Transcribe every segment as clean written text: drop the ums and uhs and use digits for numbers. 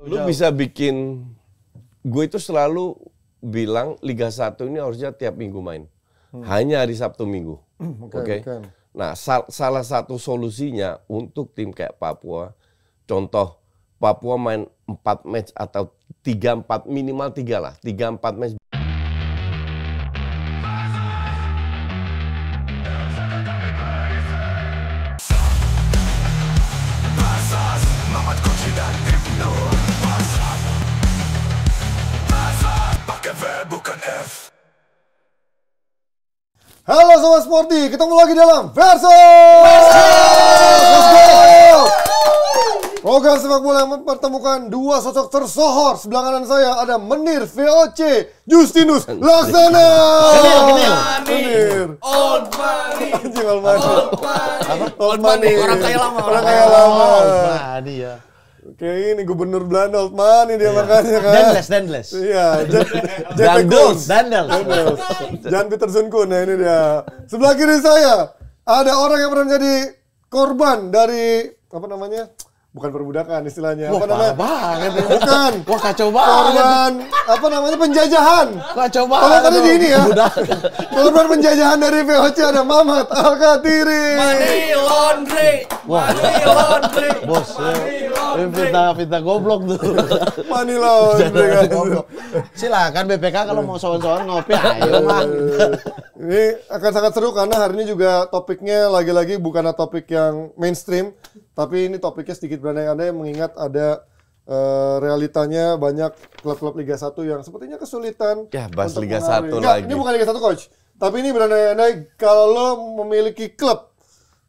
Lu bisa bikin, gue itu selalu bilang Liga 1 ini harusnya tiap minggu main. Hanya hari Sabtu Minggu. Oke. Nah, salah satu solusinya untuk tim kayak Papua, contoh Papua main 4 match atau 3-4, minimal 3 lah, 3-4 match. Halo Sobat Sporty, ketemu lagi dalam Versus! Let's go! Program sepak bola yang mempertemukan dua sosok tersohor. Sebelah kanan saya ada Menir VOC Justinus Laksana. Menir. Old money. Anjing old money. Old money. Orang kaya lama. Orang kaya lama. Tadi ya. Oke, ini gubernur Belanda old money dia makanya kan. Danles. Iya, Dandels. Jan Peterson Kun, nah ini dia. Sebelah kiri saya ada orang yang pernah menjadi korban dari apa namanya? Bukan perbudakan istilahnya. Wah, apa namanya? banget. Bukan. Wah, kacau banget. Korban apa namanya? Penjajahan. Kacau banget. Kalau tadi di ini ya. Korban penjajahan dari VOC ada Mamat Al-Katiri. Money laundry. Money laundry. Bos, fitnah goblok tuh. Money laundry kan. Silakan BPK kalau mau soal-soal ngopi ayo mah. Ini akan sangat seru karena hari ini juga topiknya lagi-lagi bukanlah topik yang mainstream, tapi ini topiknya sedikit berandai-andai mengingat ada realitanya banyak klub-klub Liga 1 yang sepertinya kesulitan. Ya, bahas untuk Liga mengalir. 1 Enggak, lagi. ini bukan Liga 1 coach, tapi ini berandai-andai kalau lo memiliki klub.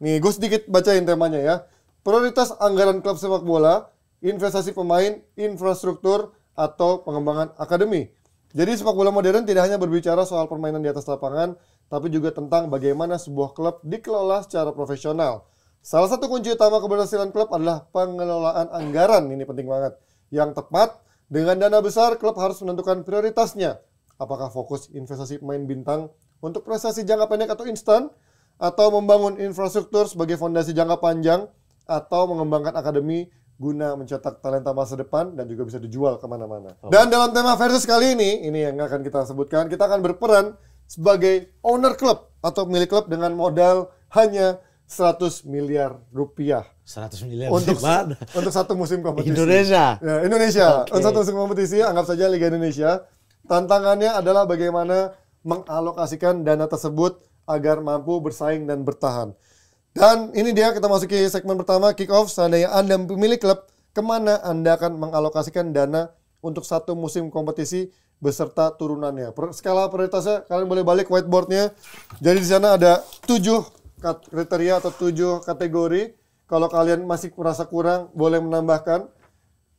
Nih, gue sedikit bacain temanya ya. Prioritas anggaran klub sepak bola, investasi pemain, infrastruktur, atau pengembangan akademi. Jadi sepak bola modern tidak hanya berbicara soal permainan di atas lapangan, tapi juga tentang bagaimana sebuah klub dikelola secara profesional. Salah satu kunci utama keberhasilan klub adalah pengelolaan anggaran, ini penting banget. Yang tepat, dengan dana besar, klub harus menentukan prioritasnya. Apakah fokus investasi pemain bintang untuk prestasi jangka pendek atau instan, atau membangun infrastruktur sebagai fondasi jangka panjang, atau mengembangkan akademi guna mencetak talenta masa depan dan juga bisa dijual kemana-mana. Dan dalam tema versus kali ini yang akan kita sebutkan, kita akan berperan sebagai owner klub atau pemilik klub dengan modal hanya 100 miliar rupiah. 100 miliar Untuk mana? untuk satu musim kompetisi. Indonesia. Ya, Indonesia. Oke. Untuk satu musim kompetisi, anggap saja Liga Indonesia. Tantangannya adalah bagaimana mengalokasikan dana tersebut agar mampu bersaing dan bertahan. Dan ini dia, kita masuki segmen pertama, kick off. Seandainya Anda pemilik klub, kemana Anda akan mengalokasikan dana untuk satu musim kompetisi beserta turunannya. Skala prioritasnya, kalian boleh balik whiteboardnya. Jadi di sana ada 7 kriteria atau 7 kategori. Kalau kalian masih merasa kurang, boleh menambahkan.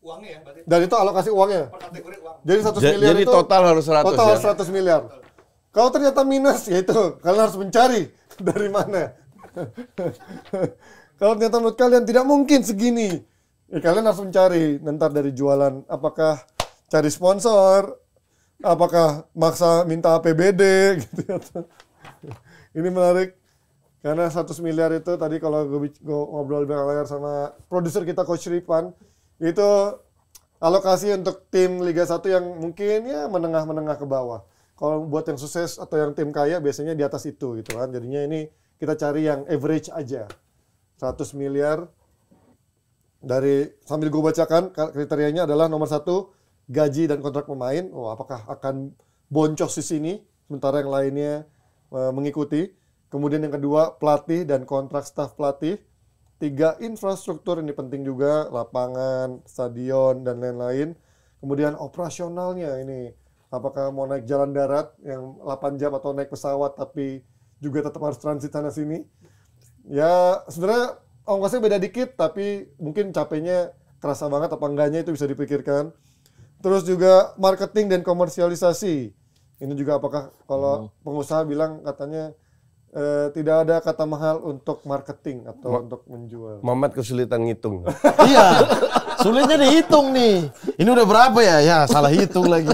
Uangnya ya berarti. Dan itu alokasi uangnya. Per kategori uang. Jadi 100 miliar Jadi itu total harus 100 total ya? harus 100 miliar. Kalau ternyata minus, ya itu kalian harus mencari dari mana. Kalau ternyata menurut kalian tidak mungkin segini, ya kalian harus mencari nanti dari jualan. Apakah cari sponsor, apakah maksa minta APBD gitu. Ini menarik karena 100 miliar itu tadi kalau gue ngobrol di belakang layar sama produser kita Coach Ripan, itu alokasi untuk tim Liga 1 yang mungkin ya menengah-menengah ke bawah. Kalau buat yang sukses atau yang tim kaya biasanya di atas itu gitu kan. Jadinya ini kita cari yang average aja. 100 miliar dari, sambil gue bacakan kriterianya adalah nomor 1, gaji dan kontrak pemain. Oh, apakah akan boncos di sini sementara yang lainnya mengikuti. Kemudian yang kedua, pelatih dan kontrak staf pelatih. 3, infrastruktur, ini penting juga, lapangan, stadion dan lain-lain. Kemudian operasionalnya ini, apakah mau naik jalan darat yang 8 jam atau naik pesawat tapi juga tetap harus transit sana sini. Ya sebenarnya ongkosnya beda dikit tapi mungkin capeknya kerasa banget apa enggaknya itu bisa dipikirkan. Terus juga marketing dan komersialisasi. Ini juga apakah kalau pengusaha bilang katanya tidak ada kata mahal untuk marketing atau untuk menjual. Mamat kesulitan ngitung. Iya. Sulitnya dihitung nih. Ini udah berapa ya? Ya, salah hitung lagi.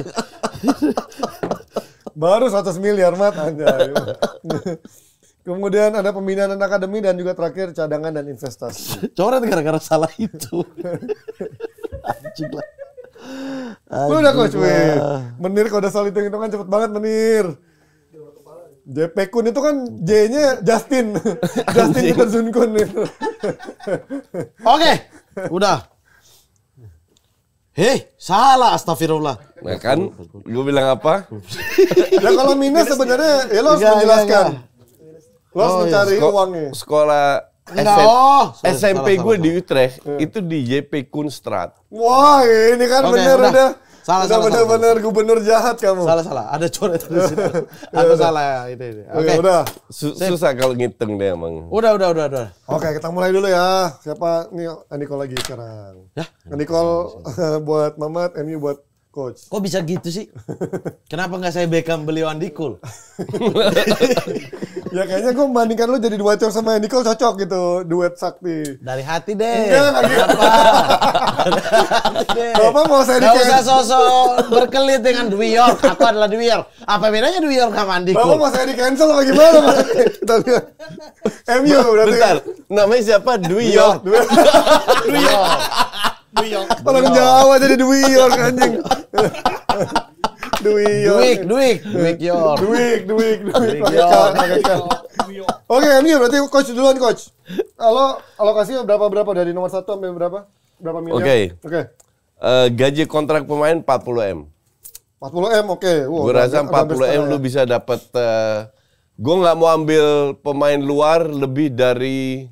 Baru 100 miliar mat aja. Kemudian ada pembinaan dan akademi dan juga terakhir cadangan dan investasi. Coret gara-gara salah itu. Anjing lah. Lu udah coach, weh. Menir kalau udah soal hitung-hitungan cepet banget Menir. JP Kun itu kan J-nya Justin. Justin Peterson Kun itu. Oke, udah. Hei, salah astagfirullah. Nah kan, gue bilang apa? Ya kalau minus sebenarnya ya lo harus menjelaskan. Lo harus mencari uangnya. Sekolah SMP gue di Utrecht itu di JP Koenstraat. Wah, ini kan Oke, bener udah. Salah. Bener-bener gubernur jahat kamu. Salah. Ada coret di situ. Ada salah ini. Oke, udah. Susah kalau ngitung deh emang. Udah. Oke, kita mulai dulu ya. Siapa nih? Nicole lagi sekarang. Ya? Nicole buat Mamat, MU buat coach. Kok bisa gitu sih? Kenapa nggak saya Beckham beliau Andikul? Ya kayaknya gue membandingkan lu jadi duet sama Nicole cocok gitu, duet sakti. Dari hati deh. Enggak gitu. Bapak mau saya Gak usah di-cancel. sosok berkelit dengan New York. Aku adalah New York. Apa bedanya New York sama Andikul? Bapak mau saya di cancel apa gimana Mas? Kita lihat. MU berarti. Bentar, namanya siapa? Dwi York. Orang Jawa jadi Dwi York anjing. Dwi York. Duik York. Duik. York. Oke, MU berarti coach duluan coach. Kalau alokasinya berapa dari nomor 1 sampai berapa? Berapa miliar? Oke. Gaji kontrak pemain 40 M. 40 M, oke. Wow, Gue rasa 40 M lu bisa dapat. Gue nggak mau ambil pemain luar lebih dari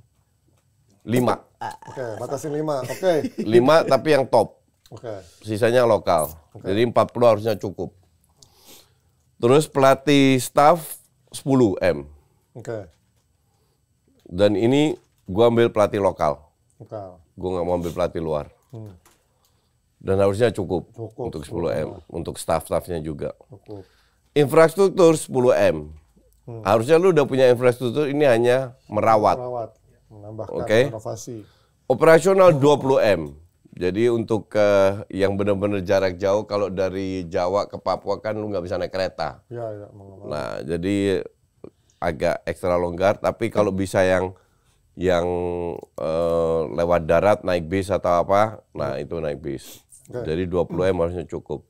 5. Oke, batasin 5. Oke. 5 tapi yang top. Oke. Sisanya lokal. Jadi 40 harusnya cukup. Terus pelatih staff 10 M. Oke. Dan ini gue ambil pelatih lokal. Oke. Gue nggak mau ambil pelatih luar. Dan harusnya cukup untuk 10 M. Untuk staff-staffnya juga. Cukup. Infrastruktur 10 M. Harusnya lu udah punya infrastruktur, ini hanya merawat. Merawat, menambahkan Oke. inovasi. Operasional 20 M. Jadi untuk yang benar-benar jarak jauh, kalau dari Jawa ke Papua kan lu nggak bisa naik kereta. Ya, mau. Nah, jadi agak ekstra longgar. Tapi kalau bisa yang lewat darat naik bis atau apa, nah itu naik bis. Jadi 20 M harusnya cukup.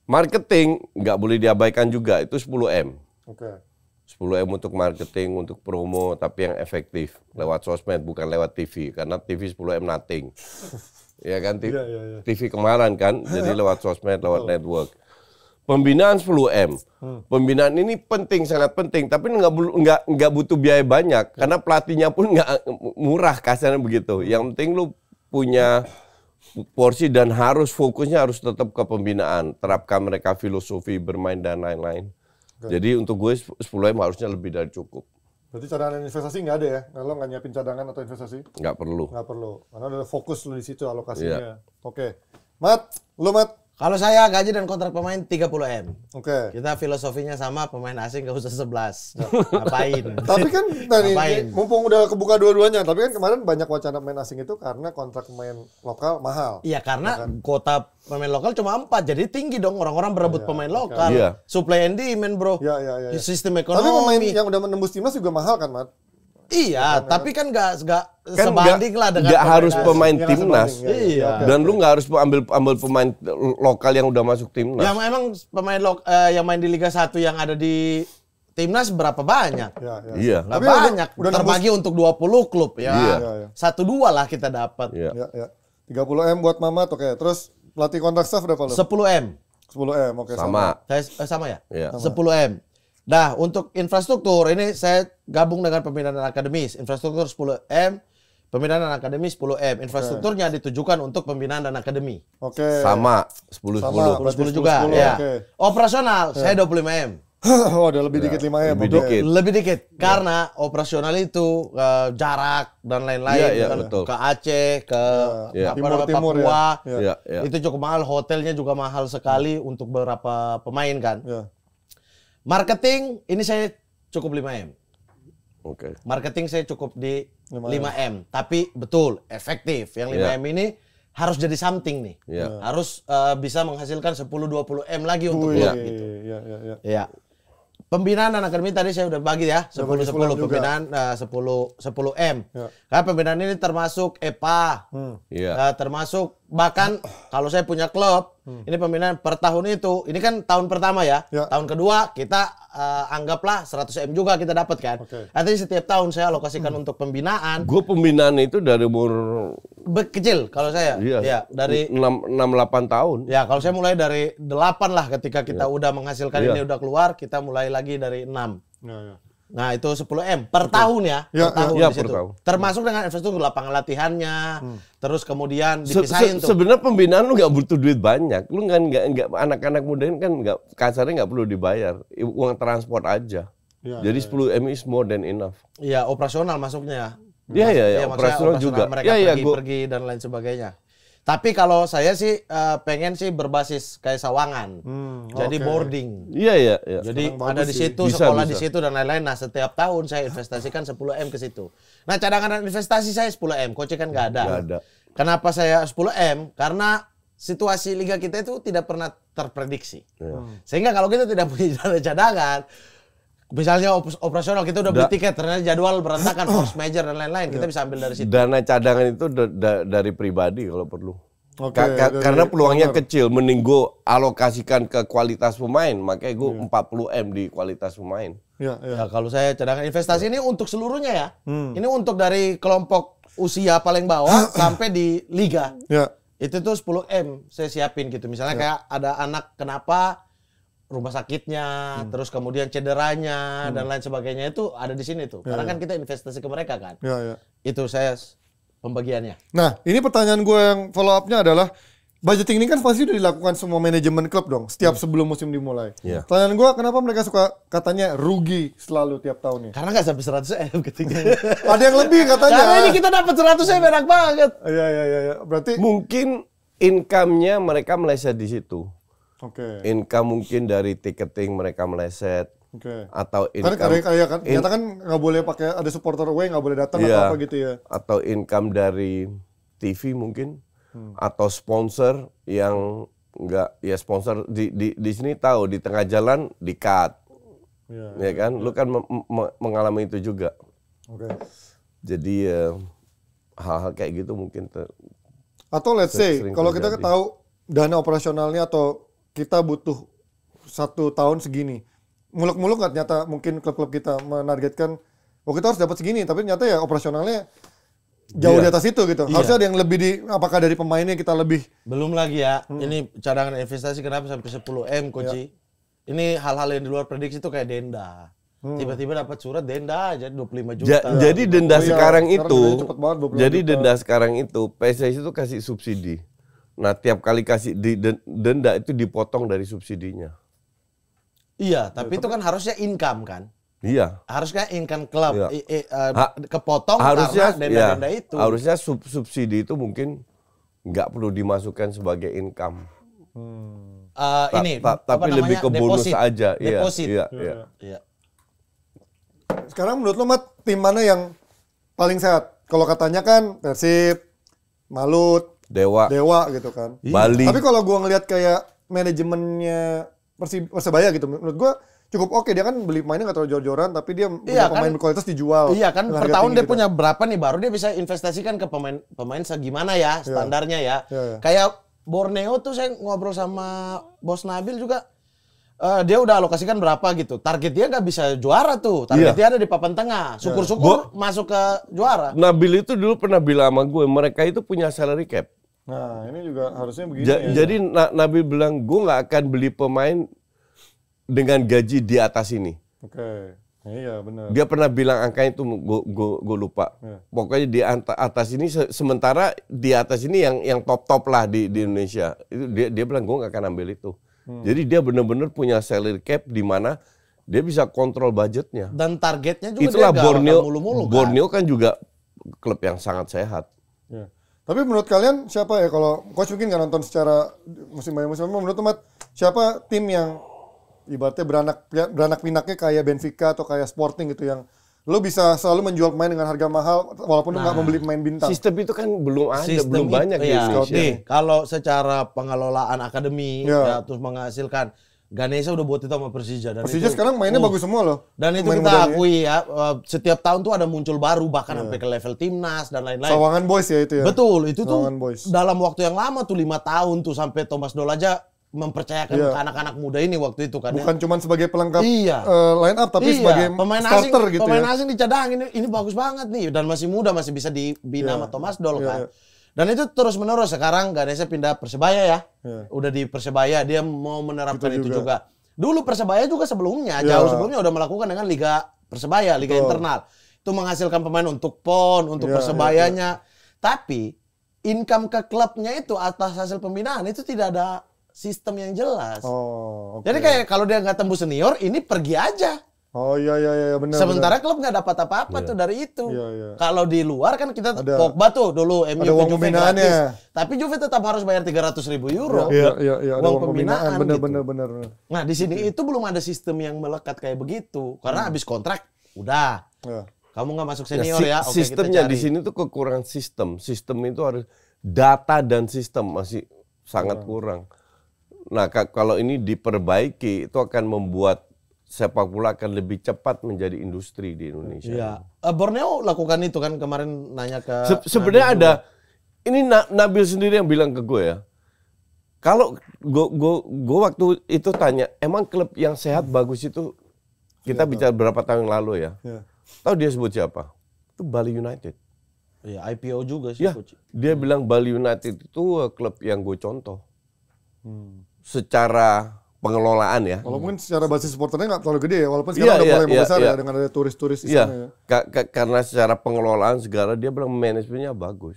Marketing nggak boleh diabaikan juga, itu 10 M. Oke. 10 M untuk marketing, untuk promo, tapi yang efektif. Lewat sosmed, bukan lewat TV. Karena TV 10 M nothing. Ya kan, Iya. TV kemarin kan, jadi lewat sosmed, lewat network. Pembinaan 10 M. Pembinaan ini penting, sangat penting. Tapi nggak butuh biaya banyak. Karena pelatihnya pun nggak murah, kasarnya begitu. Yang penting lu punya porsi dan fokusnya harus tetap ke pembinaan. Terapkan mereka filosofi bermain dan lain-lain. Jadi untuk gue 10 M harusnya lebih dari cukup. Berarti cadangan investasi nggak ada ya? Kalau nggak nyiapin cadangan atau investasi? Nggak perlu. Nggak perlu. Karena udah fokus lu di situ alokasinya. Oke. Mat, lu Mat? Kalau saya gaji dan kontrak pemain 30 M. Oke. Kita filosofinya sama, pemain asing gak usah 11. Ngapain? Tapi kan tadi Ngapain? mumpung udah kebuka dua-duanya, tapi kan kemarin banyak wacana pemain asing itu karena kontrak pemain lokal mahal. Iya, karena kuota pemain lokal cuma 4, jadi tinggi dong orang-orang berebut pemain lokal. Iya. Supply and demand, bro. Iya. Sistem Tapi pemain ekonomi. yang udah menembus timnas juga mahal kan, Mat? Iya, tapi kan nggak Kan sebanding lah dengan nggak harus asing. pemain Yang timnas. sebanding, ya. Iya. Oke. Dan lu nggak harus ambil pemain lokal yang udah masuk timnas. Ya emang pemain yang main di Liga 1 yang ada di timnas berapa banyak? Iya. Nggak Tapi banyak. udah Terbagi untuk 20 klub ya. Iya. 1-2 lah kita dapat. Iya. Ya. 30 M buat Mamat, oke. Terus pelatih kontrak staff berapa lu? 10 M. 10 M, oke. Sama. Sama ya? Iya. 10 M. Nah, untuk infrastruktur ini saya gabung dengan pembinaan dan akademis. Infrastruktur 10 M, pembinaan dan akademi 10 M. Infrastrukturnya ditujukan untuk pembinaan dan akademi. Oke. Sama 10-10. Sama. 10 juga 10, ya. oke. Operasional saya 25 M. Oh, udah lebih dikit 5 M. lebih oke. dikit. Lebih dikit karena operasional itu jarak dan lain-lain Iya, kan, betul. ke Aceh, ke Iya. Timur ya. Papua. Iya, iya. Itu cukup mahal, hotelnya juga mahal sekali untuk beberapa pemain kan. Ya. Marketing ini saya cukup 5 M. Oke. Marketing saya cukup di 5 5 M, tapi betul efektif. Yang 5 M ini harus jadi something nih. Iya. Harus bisa menghasilkan 10-20 M lagi untuk Wih, klub gitu. Iya. Iya. Pembinaan dan akademi tadi saya udah bagi ya, 10-10 pembinaan 10 M. Ya. Karena pembinaan ini termasuk EPA, Iya. termasuk bahkan kalau saya punya klub, ini pembinaan per tahun itu, ini kan tahun pertama ya, Ya. tahun kedua kita anggaplah 100 M juga kita dapat kan. Oke. Artinya setiap tahun saya alokasikan untuk pembinaan, Gue pembinaan itu dari umur kecil kalau saya, ya dari 6-8 tahun. ya kalau saya mulai dari 8 lah ketika kita udah menghasilkan Iya. ini udah keluar, kita mulai lagi dari 6. Ya. Nah itu 10 M per tahun ya, Ya, per tahun ya, di per situ. tahun. Termasuk dengan infrastruktur lapangan latihannya, terus kemudian Se- dipisahin tuh. Sebenarnya pembinaan lu nggak butuh duit banyak. Lu nggak anak-anak muda ini kan nggak kasarnya nggak perlu dibayar. Uang transport aja. Ya, Jadi 10 M is more than enough. Iya operasional masuknya ya. Iya, iya, iya, maksudnya operasional juga. Mereka Iya, iya, pergi dan lain sebagainya. Tapi kalau saya sih pengen sih berbasis kayak Sawangan, jadi oke. boarding. Iya, iya, iya. Jadi Emang ada bagus di sih. situ, Bisa, sekolah di bisa. situ dan lain-lain. Nah setiap tahun saya investasikan 10 M ke situ. Nah cadangan dan investasi saya 10 M, Coach kan nggak ada. Nggak ada. Kenapa saya 10 M? Karena situasi liga kita itu tidak pernah terprediksi. Sehingga kalau kita tidak punya dana cadangan, misalnya operasional kita udah beli tiket, ternyata jadwal berantakan, force major dan lain-lain, kita bisa ambil dari situ. Dana cadangan itu dari pribadi kalau perlu. Oke, dari Karena peluangnya owner. kecil, mending gue alokasikan ke kualitas pemain. Makanya gue 40 M di kualitas pemain. Ya, ya. Ya, kalau saya cadangan investasi ini untuk seluruhnya ya. Ini untuk dari kelompok usia paling bawah sampai di liga. Ya. Itu tuh 10 M saya siapin gitu. Misalnya kayak ada anak kenapa rumah sakitnya, terus kemudian cederanya dan lain sebagainya itu ada di sini tuh. Karena kan kita investasi ke mereka kan. Ya, ya. Itu saya pembagiannya. Nah, ini pertanyaan gue yang follow up-nya adalah budgeting ini kan pasti udah dilakukan semua manajemen klub dong, setiap sebelum musim dimulai. Iya. Pertanyaan gue, kenapa mereka suka katanya rugi selalu tiap tahunnya? Karena nggak sampai 100 M ketika. Ada yang lebih katanya. Karena ini kita dapat 100 M enak banget. Iya, iya, iya. Berarti, Mungkin income-nya mereka meleset di situ. oke. Income mungkin dari ticketing mereka meleset. Oke. Atau Karena income kayak kan, ternyata kan nggak boleh pakai ada supporter away, nggak boleh datang Iya. atau apa gitu ya. Atau income dari TV mungkin. Atau sponsor yang enggak, ya sponsor di sini tahu di tengah jalan di-cut. Iya. Ya kan? Lu kan mengalami itu juga. Oke. Jadi hal-hal kayak gitu mungkin Atau let's say, Sering kalau kita terjadi. tahu dana operasionalnya atau kita butuh 1 tahun segini, muluk-muluk nggak ternyata mungkin klub-klub kita menargetkan, oh kita harus dapat segini, tapi ternyata ya operasionalnya jauh Iya. di atas itu gitu. Harusnya ada yang lebih apakah dari pemainnya kita lebih, Belum lagi ya. Ini cadangan investasi kenapa sampai 10 M, Koci? Ini hal-hal yang di luar prediksi itu kayak denda. Tiba-tiba dapat surat denda aja 25 juta. jadi denda Oh iya, sekarang sekarang itu, dendanya cepet banget, 25 jadi juta. denda sekarang itu PSSI itu kasih subsidi. Nah tiap kali kasih denda itu dipotong dari subsidinya. Iya, tapi itu kan harusnya income kan. Iya. Harusnya income klub Iya. kepotong Harusnya karena denda-denda ya, itu. harusnya subsidi itu mungkin nggak perlu dimasukkan sebagai income. Ini Tapi apa lebih namanya? ke bonus Deposit. aja. Iya, Deposit. iya, iya. Iya. sekarang menurut lo Mat, tim mana yang paling sehat? Kalau katanya kan Persib, Malut, Dewa, Dewa gitu kan. Bali. Tapi kalau gua ngelihat kayak manajemennya Persebaya gitu, menurut gua cukup oke. Dia kan beli pemainnya nggak terlalu jor-joran, tapi dia punya Iya, pemain kan? berkualitas dijual. Iya kan dengan per harga tahun tinggi dia gitu. punya berapa nih baru dia bisa investasikan ke pemain segimana ya standarnya ya. Iya, iya. Kayak Borneo tuh saya ngobrol sama Bos Nabil juga dia udah alokasikan berapa gitu. Target dia nggak bisa juara tuh. Target Iya. dia ada di papan tengah. Syukur-syukur masuk ke juara. Nabil itu dulu pernah bilang sama gue, mereka itu punya salary cap. Nah, ini juga harusnya begini ya. Jadi Nabil bilang, gue nggak akan beli pemain dengan gaji di atas ini. Oke. Iya, benar. Dia pernah bilang angkanya itu, gue lupa. Iya. Pokoknya di atas ini, sementara di atas ini yang top lah di Indonesia. Itu dia bilang, gue nggak akan ambil itu. Jadi dia benar-benar punya salary cap di mana dia bisa kontrol budgetnya. Dan targetnya juga Itulah dia nggak Borneo. bakal mulu-mulu kan. Borneo kan juga klub yang sangat sehat. Ya. Tapi menurut kalian siapa ya, kalau coach mungkin nggak nonton secara musim menurut Mat, siapa tim yang ibaratnya beranak pinaknya kayak Benfica atau kayak Sporting gitu yang lo bisa selalu menjual pemain dengan harga mahal walaupun lo nggak membeli pemain bintang. Sistem itu kan belum ada, Sistem belum itu, banyak di iya. Indonesia. Nih, kalau secara pengelolaan akademi Ya. ya, terus menghasilkan Ganesha udah buat itu sama Persija. Dan Persija itu, sekarang mainnya bagus semua loh. Dan itu Pemain kita mudanya. akui ya, setiap tahun tuh ada muncul baru bahkan sampai ke level timnas dan lain-lain. Sawangan Boys ya itu ya. Betul, itu tuh Sawangan Boys. dalam waktu yang lama tuh 5 tahun tuh sampai Thomas Doll aja mempercayakan ke anak-anak muda ini waktu itu kan. Bukan cuma sebagai pelengkap Iya. line up tapi sebagai pemain starter asing, gitu pemain ya. asing dicadang ini bagus banget nih dan masih muda masih bisa dibina sama Thomas Doll kan. iya. Dan itu terus menerus sekarang Ganesha pindah Persebaya ya. Iya. Udah di Persebaya dia mau menerapkan Gitu itu juga. juga. Dulu Persebaya juga sebelumnya Iya. jauh sebelumnya udah melakukan dengan Liga Persebaya, Liga Internal. Itu menghasilkan pemain untuk PON, untuk Iya, Persebayanya. Tapi income ke klubnya itu atas hasil pembinaan itu tidak ada sistem yang jelas. Oh, oke. Jadi kayak kalau dia nggak tembus senior, ini pergi aja. Oh iya benar. Sementara klub nggak dapat apa-apa tuh dari itu. Iya, iya. Kalau di luar kan kita Ada- Pogba tuh dulu MU ada ke uang Juve pembinaannya. gratis. Tapi Juve tetap harus bayar 300.000 euro. Iya, ada Uang uang pembinaan pembinaan gitu. benar. Nah di sini itu belum ada sistem yang melekat kayak begitu. Karena habis kontrak, udah. Ya. Kamu nggak masuk Ya, senior ya. Oke, sistemnya kita di cari. sini tuh kekurangan sistem. Sistem itu harus data dan sistem masih sangat kurang. Nah, kalau ini diperbaiki itu akan membuat sepak bola akan lebih cepat menjadi industri di Indonesia. Iya. Borneo lakukan itu kan kemarin nanya ke. Sebenarnya Nabil ada juga. ini Nabil sendiri yang bilang ke gue ya. Kalau gue waktu itu tanya, emang klub yang sehat bagus itu kita bicara berapa tahun yang lalu ya. Ya. Tahu dia sebut siapa? Itu Bali United. Iya IPO juga sih. Ya, dia bilang Bali United itu klub yang gue contoh. Secara pengelolaan ya. Walaupun secara basis supporternya nggak terlalu gede ya, walaupun sekarang udah mulai membesar ya dengan ada turis-turis di sana ya. Iya, karena secara pengelolaan segala dia bilang manajemennya bagus.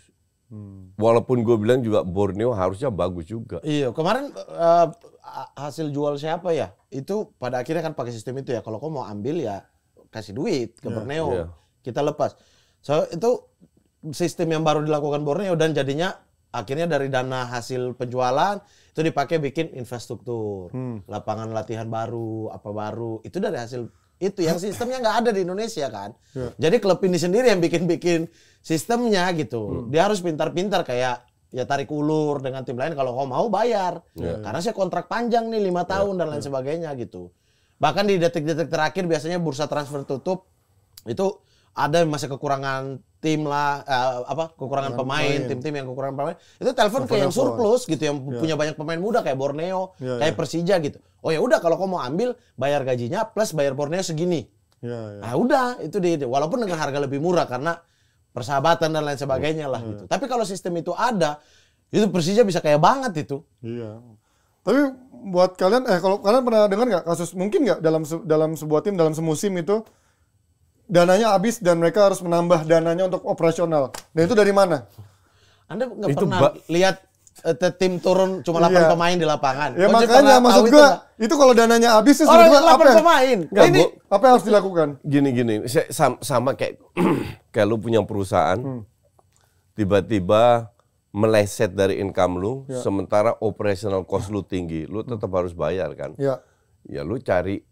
Walaupun gue bilang juga Borneo harusnya bagus juga. Iya, kemarin hasil jual siapa ya? Itu pada akhirnya kan pakai sistem itu ya. Kalau kau mau ambil ya kasih duit ke Borneo. Iya. Kita lepas. So itu sistem yang baru dilakukan Borneo dan jadinya akhirnya dari dana hasil penjualan itu dipakai bikin infrastruktur, lapangan latihan baru, apa baru. Itu dari hasil itu yang sistemnya nggak ada di Indonesia kan. Jadi klub ini sendiri yang bikin sistemnya gitu. Dia harus pintar-pintar kayak ya tarik ulur dengan tim lain kalau kau mau bayar. Karena saya kontrak panjang nih 5 tahun dan lain sebagainya gitu. Bahkan di detik-detik terakhir biasanya bursa transfer tutup itu ada masih kekurangan tim lah, kekurangan pemain, tim-tim yang kekurangan pemain. Itu telepon ke yang surplus gitu, yang punya banyak pemain muda kayak Borneo, kayak Persija gitu. Oh ya udah kalau kau mau ambil bayar gajinya plus bayar Borneo segini. Nah udah itu walaupun dengan harga lebih murah karena persahabatan dan lain sebagainya lah gitu. Tapi kalau sistem itu ada, itu Persija bisa kaya banget itu. Iya. Tapi buat kalian, kalau kalian pernah dengar nggak kasus mungkin nggak dalam sebuah tim dalam semusim itu dananya habis dan mereka harus menambah dananya untuk operasional. Dan itu dari mana? Anda nggak Itu pernah lihat tim turun cuma 8 Iya. pemain di lapangan? Ya Kau makanya pernah tahu maksud itu gua nggak? itu kalau dananya habis itu Orang sebetulnya 8 pemain. Nggak, Ini apa yang harus dilakukan? Gini, sama kayak kayak lu punya perusahaan, tiba-tiba meleset dari income lu, sementara operational cost lu tinggi, lu tetap harus bayar kan? Ya. Ya lu cari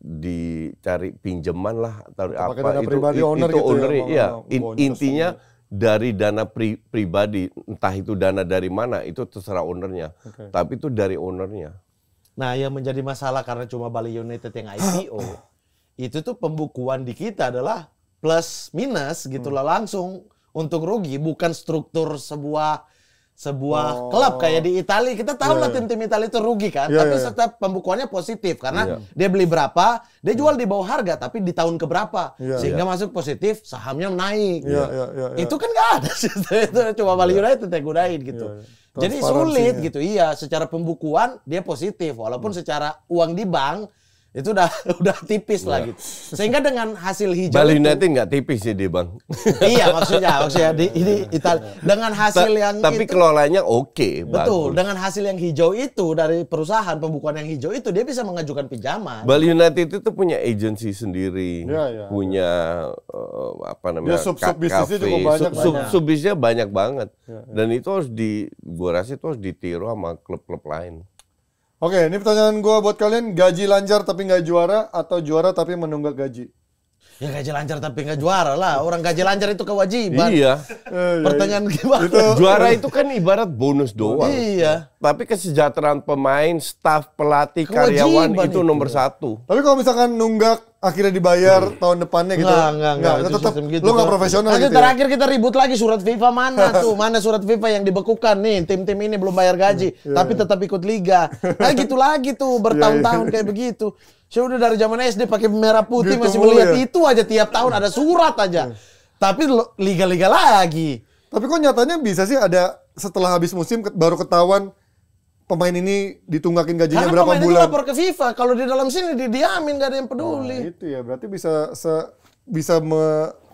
pinjaman lah atau Pakai apa dana pribadi owner gitu ya, ownernya, iya. bonus Intinya dari dana pribadi, entah itu dana dari mana itu terserah ownernya, tapi itu dari ownernya. Nah, yang menjadi masalah karena cuma Bali United yang IPO, itu tuh pembukuan di kita adalah plus minus gitu lah langsung untuk rugi, bukan struktur sebuah klub kayak di Italia. Kita tahu lah tim-tim Italia itu rugi kan, tapi tetap pembukuannya positif karena dia beli berapa, dia jual di bawah harga tapi di tahun keberapa sehingga masuk positif, sahamnya naik. Itu kan nggak ada itu cuma Bali United yang gunain gitu. Jadi sulit gitu. Iya, secara pembukuan dia positif walaupun secara uang di bank itu udah tipis lah gitu. Sehingga dengan hasil hijau Bali itu, United nggak tipis sih dia bang. iya maksudnya ini Italia dengan hasil yang tapi itu, kelolanya oke, betul bagus. dengan hasil yang hijau itu dari perusahaan pembukuan yang hijau itu dia bisa mengajukan pinjaman. Bali United itu punya agency sendiri, Ya. punya apa namanya? Dia sub bisnisnya cukup banyak. Sub bisnisnya banyak banget. Dan itu harus gua rasa itu harus ditiru sama klub-klub lain. Oke, ini pertanyaan gue buat kalian, gaji lancar tapi nggak juara atau juara tapi menunggak gaji? Ya gaji lancar tapi nggak juara lah. Orang gaji lancar itu kewajiban. Iya. Pertanyaan gimana? Juara itu kan ibarat bonus doang. Iya. Tapi kesejahteraan pemain, staf, pelatih, karyawan Kewajiban itu itu. nomor 1. Tapi kalau misalkan nunggak akhirnya dibayar tahun depannya gitu. Enggak. Itu Tetap sistem gitu, lu nggak Bro. profesional Nanti gitu. Ya? terakhir kita ribut lagi surat FIFA mana tuh? Mana surat FIFA yang dibekukan nih? Tim-tim ini belum bayar gaji, tapi tetap ikut liga. Nah gitu lagi tuh bertahun-tahun kayak begitu. Saya udah dari zaman SD pakai merah putih Gitu masih mulu melihat ya? itu aja tiap tahun ada surat aja. Tapi liga-liga lagi. Tapi kok nyatanya bisa sih ada setelah habis musim baru ketahuan pemain ini ditunggakin gajinya Karena berapa pemain itu bulan. lapor ke FIFA. Kalau di dalam sini didiamin gak ada yang Nah, peduli. itu ya berarti bisa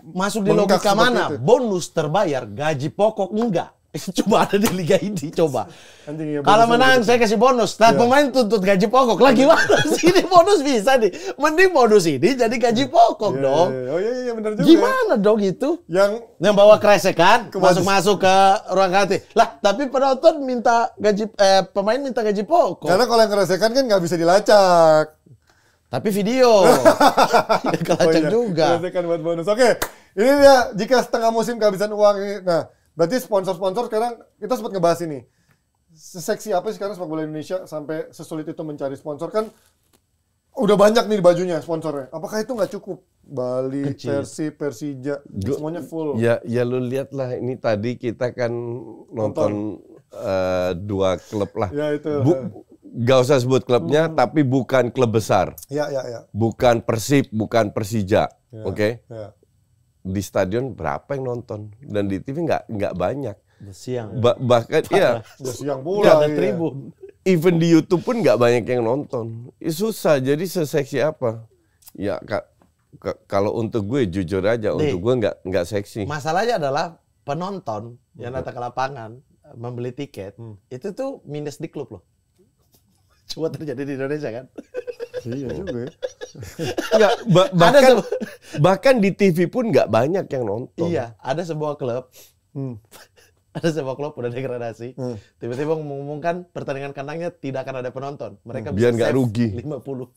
Masuk di bengkak logika seperti mana? itu. Bonus terbayar, gaji pokok enggak. Coba ada di liga ini, coba. Anjing, ya, Kalau bonusnya menang begitu. saya kasih bonus. Nah, pemain tuntut gaji pokok. Lah gimana sih ini bonus bisa nih? Mending bonus ini jadi gaji pokok Iya, dong. iya. Oh iya benar juga. Gimana dong itu? Yang Yang bawa kresek kan, Kemana? masuk ke ruang ganti. Lah, tapi penonton minta pemain minta gaji pokok. karena kalau yang keresekan kan nggak bisa dilacak. Tapi video. Ya kelacak juga. Keresekan buat bonus. Oke, ini dia jika setengah musim kehabisan uang ini. Nah, berarti sponsor-sponsor sekarang kita sempat ngebahas ini. Seseksi apa sih sekarang sepak bola Indonesia sampai sesulit itu mencari sponsor kan? Udah banyak nih bajunya sponsornya. Apakah itu nggak cukup? Bali, Kecil. Persib, Persija, semuanya full. Ya lu lihat lah ini tadi kita kan nonton 2 klub lah. Ya, itu. Gak usah sebut klubnya, tapi bukan klub besar. Ya. Bukan Persib, bukan Persija. Ya, Oke? ya. Di stadion berapa yang nonton? Dan di TV nggak banyak. Siang. Bahkan iya. Udah siang Nggak pula. ada iya. tribun. Even di YouTube pun nggak banyak yang nonton. Susah. Jadi seseksi apa? Ya kalau untuk gue jujur aja, Nih. untuk gue nggak seksi. Masalahnya adalah penonton yang datang ke lapangan membeli tiket itu tuh minus di klub loh. Coba terjadi di Indonesia kan? Iya juga ya. Ya, Ada bahkan di TV pun nggak banyak yang nonton. Iya, ada sebuah klub. Ada sebuah klub udah degradasi. Tiba-tiba mengumumkan pertandingan kandangnya tidak akan ada penonton. Mereka Biar nggak save rugi. 50.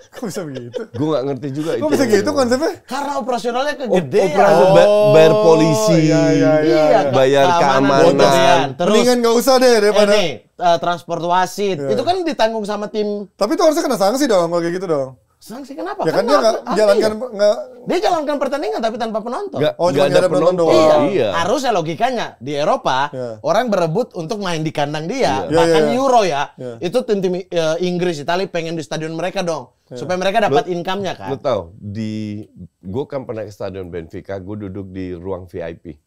Kok bisa begitu? Gue nggak ngerti juga Kok bisa gitu konsepnya? Karena operasionalnya kegedean. Operasi bayar polisi, iya. bayar keamanan. Terus Mendingan nggak usah deh daripada. transport wasit. Itu kan ditanggung sama tim. Tapi itu harusnya kena sanksi dong kalau kayak gitu dong. Sanksi kenapa? Ya kan dia nggak jalankan nggak. Dia jalankan pertandingan tapi tanpa penonton. Oh, cuma Nggak ada penonton doang. Iya. Harusnya logikanya di Eropa Iya. orang berebut untuk main di kandang dia, Iya. bahkan Iya. Euro ya. Iya. Itu tim-tim Inggris, Italia pengen di stadion mereka dong, supaya mereka dapat income-nya kan. Lu tahu gue kan pernah ke stadion Benfica, gue duduk di ruang VIP.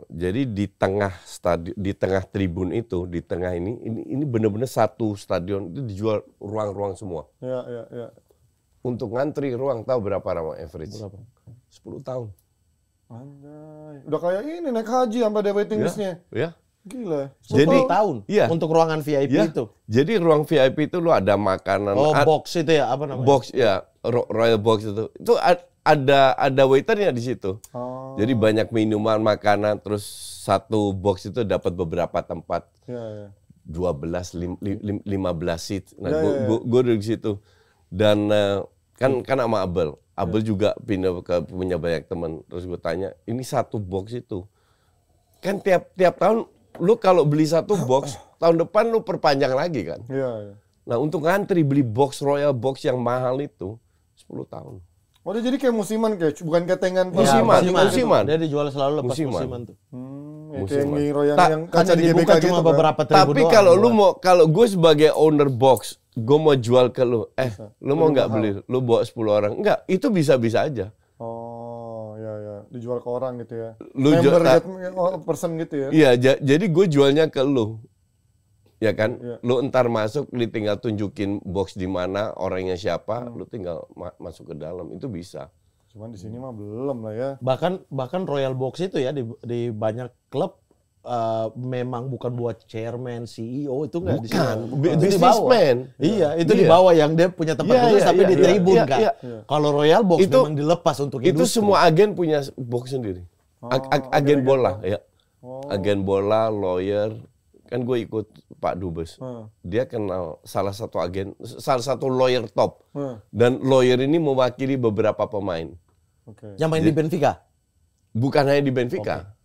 Jadi di tengah stadion, di tengah tribun itu, di tengah ini benar-benar satu stadion itu dijual ruang-ruang semua. Ya. Untuk ngantri ruang tahu berapa lama average? Berapa? 10 tahun. Anjay. Udah kayak ini naik haji sampai ada waiting list-nya. Ya. Gila. Jadi 10 tahun iya. untuk ruangan VIP Ya. itu. Jadi ruang VIP itu lu ada makanan, Box itu ya, apa namanya? box ya, royal box itu. Itu ada waiternya di situ. Oh. Jadi banyak minuman, makanan, terus satu box itu dapat beberapa tempat. Ya. 12, 15 seat. Nah, Ya, ya. gue duduk di situ. Dan kan sama Abel. Abel juga pindah punya banyak teman. Terus gue tanya, ini satu box itu. Kan tiap tahun, lu kalau beli satu box, tahun depan lu perpanjang lagi kan. Iya. Nah untuk ngantri beli box royal box yang mahal itu 10 tahun. Oh, dia jadi kayak musiman kayak bukan ketengan Musiman. Musiman. Dia dijual selalu lepas Musiman. musiman tuh. Ya, kayak yang royal yang Kan kaca di GBK dibuka gitu cuma kan. beberapa tribun Tapi doang. kalau lu mau, kalau gue sebagai owner box, gue mau jual ke lu, lu mau nggak beli? Lu bawa 10 orang? Enggak, itu bisa-bisa aja. Oh, ya. Dijual ke orang gitu ya. Lu Member jual- get person gitu ya. Iya, jadi gue jualnya ke lu. Ya kan? Iya. Lu entar masuk, lu tinggal tunjukin box di mana, orangnya siapa, lu tinggal masuk ke dalam, itu bisa. Cuman di sini mah belum lah ya. Bahkan Royal Box itu ya di banyak klub memang bukan buat chairman, CEO itu enggak di sini. Bukan, Itu di bawah. businessman. Iya, itu Iya. di bawah yang dia punya tempat Iya, khusus iya, tapi iya, di iya, tribun iya, kan. iya. Kalau Royal Box Itu- memang dilepas untuk Itu industri. semua agen punya box sendiri. Agen bola, ya. Agen bola, lawyer, kan gue ikut Pak Dubes. Dia kenal salah satu agen, salah satu lawyer top. Dan lawyer ini mewakili beberapa pemain. Yang main di Benfica? Bukan hanya di Benfica.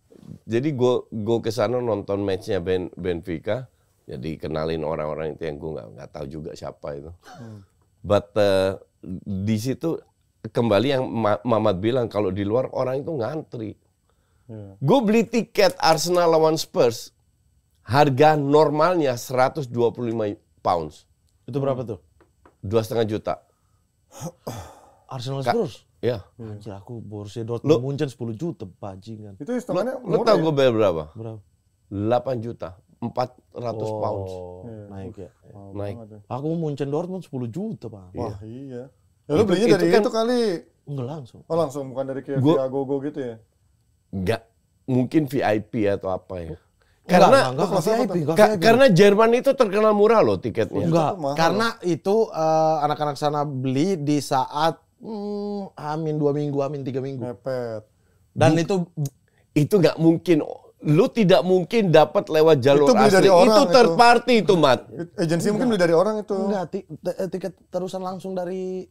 Jadi gue ke sana nonton matchnya Benfica. Jadi kenalin orang-orang itu yang gue nggak tahu juga siapa itu. But di situ kembali yang Mamat bilang, kalau di luar orang itu ngantri. Gue beli tiket Arsenal lawan Spurs, harga normalnya 125 pounds. Itu berapa tuh? 2,5 juta. Arsenal Spurs? Ya. Anjir, aku Borussia Dortmund Munchen 10 juta bajingan. Itu hitungannya Lu tahu gue bayar berapa? Berapa? 8 juta. 400 pounds. Naik ya. Naik. Aku Munchen Dortmund 10 juta, Pak. Wah, iya. Ya lu belinya dari itu kali. Enggak langsung. Oh, langsung bukan dari kayak via GoGo gitu ya? Enggak, mungkin VIP atau apa ya. Enggak VIP. Karena Jerman itu terkenal murah loh tiketnya. Enggak, karena itu anak-anak sana beli di saat Amin 2 minggu, Amin 3 minggu. Mepet. Dan Itu nggak mungkin. Lu tidak mungkin dapat lewat jalur Itu beli asli. dari orang Itu third itu. party itu, Mat. Agensi mungkin beli dari orang itu. enggak, tiket terusan langsung dari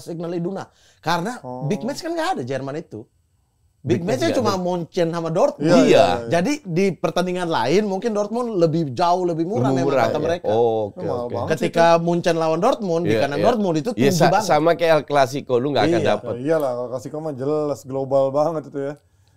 Signal Iduna. Karena big match kan nggak ada Jerman itu. Big match-nya cuma Munchen sama Dortmund. Iya. Jadi di pertandingan lain mungkin Dortmund jauh lebih murah memang kata mereka. Oke. Ketika Munchen lawan Dortmund di kandang Dortmund itu tinggi banget. Sama kayak El Clasico, lu nggak akan dapat. Ya, iyalah, kalau Clasico mah jelas global banget itu ya.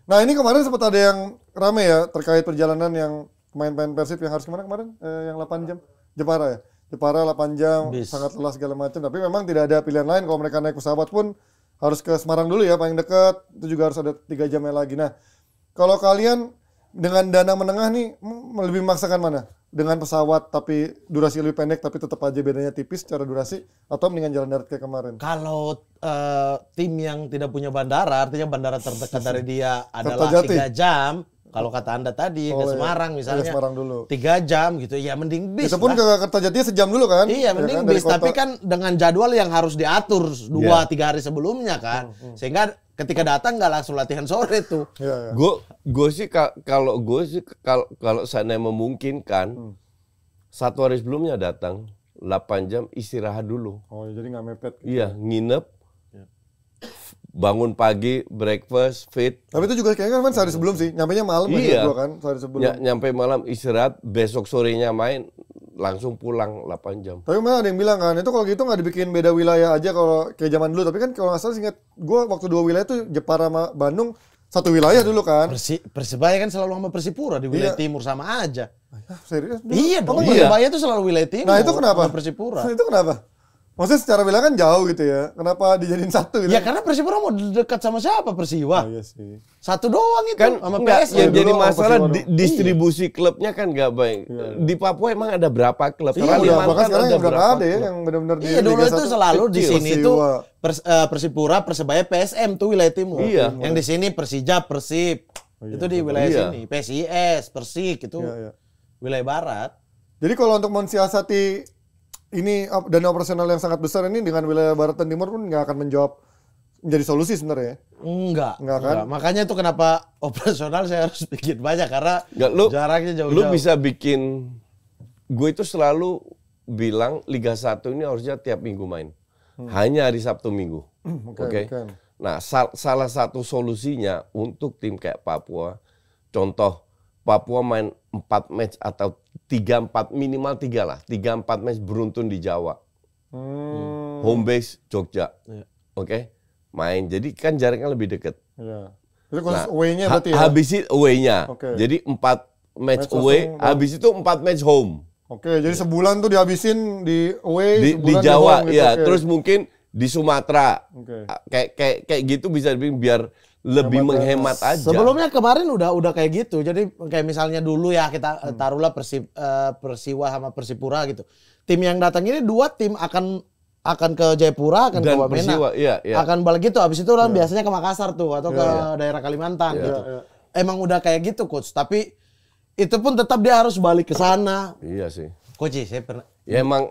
Nah, ini kemarin sempat ada yang rame ya terkait perjalanan yang pemain-pemain Persib yang harus kemana kemarin? Yang 8 jam? Jepara ya? Jepara 8 jam, sangat lelah segala macam. Tapi memang tidak ada pilihan lain kalau mereka naik pesawat pun harus ke Semarang dulu ya, paling dekat. Itu juga harus ada 3 jamnya lagi. Nah, kalau kalian dengan dana menengah nih lebih memaksakan mana? Dengan pesawat tapi durasi lebih pendek tapi tetap aja bedanya tipis secara durasi, atau mendingan jalan darat kayak kemarin? Kalau tim yang tidak punya bandara, artinya bandara terdekat dari dia adalah 3 jam. Kalau kata Anda tadi ke Semarang misalnya, Semarang dulu. 3 jam gitu, ya mending bis. Itu pun ke Kertajati sejam dulu kan? Iya, mending bis. Tapi kan dengan jadwal yang harus diatur 2-3 hari sebelumnya kan, sehingga ketika datang nggak langsung latihan sore tuh. Gue sih kalau seandainya memungkinkan 1 hari sebelumnya datang 8 jam istirahat dulu. Oh, jadi nggak mepet. Iya, nginep, bangun pagi, breakfast, fit. Tapi itu juga kayaknya kan sehari sebelum sih, nyampenya malam Iya. juga kan, sehari sebelum. Nyampe malam istirahat, besok sorenya main, langsung pulang 8 jam. Tapi memang ada yang bilang kan, itu kalau gitu nggak dibikin beda wilayah aja kalau kayak zaman dulu. Tapi kan kalau nggak salah ingat gue waktu 2 wilayah tuh Jepara sama Bandung satu wilayah dulu kan. Persibaya kan selalu sama Persipura di wilayah timur sama aja. Serius? Iya dong, Iya. Persibaya itu selalu wilayah timur. Nah itu kenapa? sama Persipura. Itu kenapa? Maksudnya secara wilayah kan jauh gitu ya. Kenapa dijadiin satu gitu? Ya karena Persipura mau dekat sama siapa Persiwa? Oh, iya sih. Satu doang itu Kan sama enggak, PS. yang jadi dulu sama masalah Persiwa distribusi klubnya kan nggak baik. Di Papua emang ada berapa klub? Iya, bahkan Kalimantan sekarang yang udah nggak ada ya, klub? yang benar-benar di Iya dulu Liga itu 1 selalu di kecil. sini tuh Persiwa. Persipura, Persebaya, PSM tuh wilayah timur. Iya. Yang di sini Persija, Persib. Itu di wilayah Iya. sini. PSIS, Persik itu Iya. wilayah barat. Jadi kalau untuk mensiasati ini dana operasional yang sangat besar ini dengan wilayah barat dan timur pun nggak akan menjadi solusi sebenarnya ya? Enggak kan? Makanya itu kenapa operasional saya harus bikin banyak karena jaraknya jauh-jauh. Lu bisa bikin, gue itu selalu bilang Liga 1 ini harusnya tiap minggu main. Hanya hari Sabtu Minggu. Oke. Nah, salah satu solusinya untuk tim kayak Papua, contoh Papua main 4 match atau 3-4 minimal 3 lah. 3-4 match beruntun di Jawa. Home base Jogja. Oke. Main. Jadi kan jaraknya lebih dekat. Iya. Itu khusus away-nya berarti ya? Habis itu away-nya. Oke. Jadi 4 match away, habis itu 4 match home. Oke, jadi sebulan tuh dihabisin di away, Di sebulan Jawa, home gitu. ya. Oke. Terus mungkin di Sumatera. Oke. Kayak gitu bisa dibikin biar lebih menghemat aja. Sebelumnya kemarin udah kayak gitu. Jadi kayak misalnya dulu ya kita taruhlah Persiwa sama Persipura gitu. Tim yang datang ini 2 tim akan ke Jayapura, akan Dan ke Wamena. Persiwa, iya. Akan balik gitu. Habis itu orang biasanya ke Makassar tuh atau ke daerah Kalimantan gitu. Emang udah kayak gitu coach, tapi itu pun tetap dia harus balik ke sana. Iya sih. Coach, saya pernah Ya emang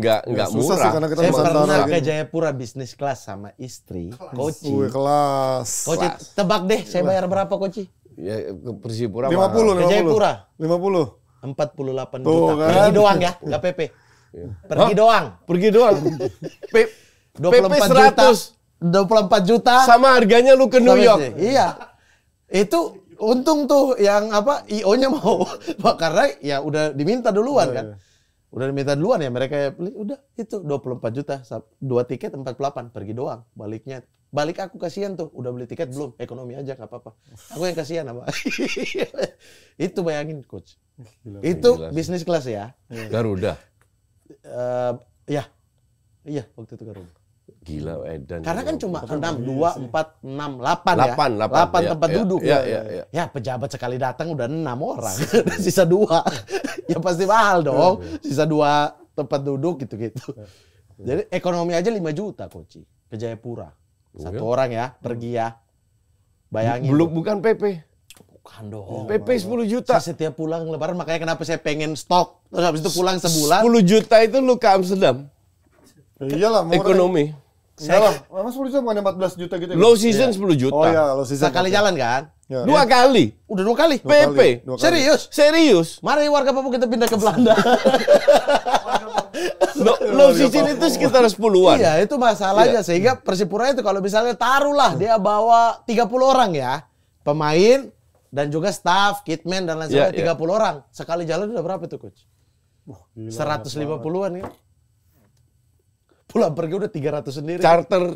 nggak susah murah. sih karena kita saya Nusantara pernah ke gitu. Jayapura bisnis kelas sama istri, Coach. Kelas. Coach, tebak deh saya bayar berapa Coach? Ya ke Persipura 50, Ke Jayapura. 50. 48 Tuh, juta. kan. Pergi doang ya, nggak PP. Pergi doang. Pergi doang. PP 24 juta. Sama harganya lu ke New Sama York. sih. Iya. Itu untung tuh yang IO-nya mau. Karena ya udah diminta duluan kan. Udah diminta duluan ya mereka ya beli. Udah itu 24 juta. 2 tiket 48. Pergi doang. Baliknya. Balik aku kasihan tuh. Udah beli tiket belum? Ekonomi aja nggak apa-apa. Aku yang kasihan apa? Itu bayangin coach. Itu Gila sih. bisnis kelas ya. Garuda. Iya. Iya waktu itu Garuda. Gila Edan. Karena kan cuma 6, 2, 4, 6, 8 ya. 8 tempat duduk. Iya. Ya pejabat sekali datang udah 6 orang. Sisa 2. Ya pasti mahal dong. Sisa 2 tempat duduk gitu-gitu. Jadi ekonomi aja 5 juta Koci. Ke Jayapura. Satu orang ya, pergi ya. Bayangin. Belum bukan PP. Bukan dong. PP 10 juta. Saya setiap pulang lebaran makanya kenapa saya pengen stok. Terus habis itu pulang sebulan. 10 juta itu lu ke Amsterdam. Iyalah, murah. Ekonomi. Iyalah, emang 10 juta bukan 14 juta gitu. Low season 10 juta. Oh iya, lo season. Sekali jalan kan? Ya. 2 kali. Udah 2 kali. PP. Dua kali. Serius? Serius. Mari warga Papua kita pindah ke Belanda. Low season itu sekitar 10-an. Iya, itu masalahnya. Sehingga Persipura itu kalau misalnya taruhlah dia bawa 30 orang ya. Pemain dan juga staff, kitman dan lain Iya, sebagainya 30 orang. Sekali jalan udah berapa tuh coach? Gila, 150-an ya. Pulang pergi udah 300 sendiri. Charter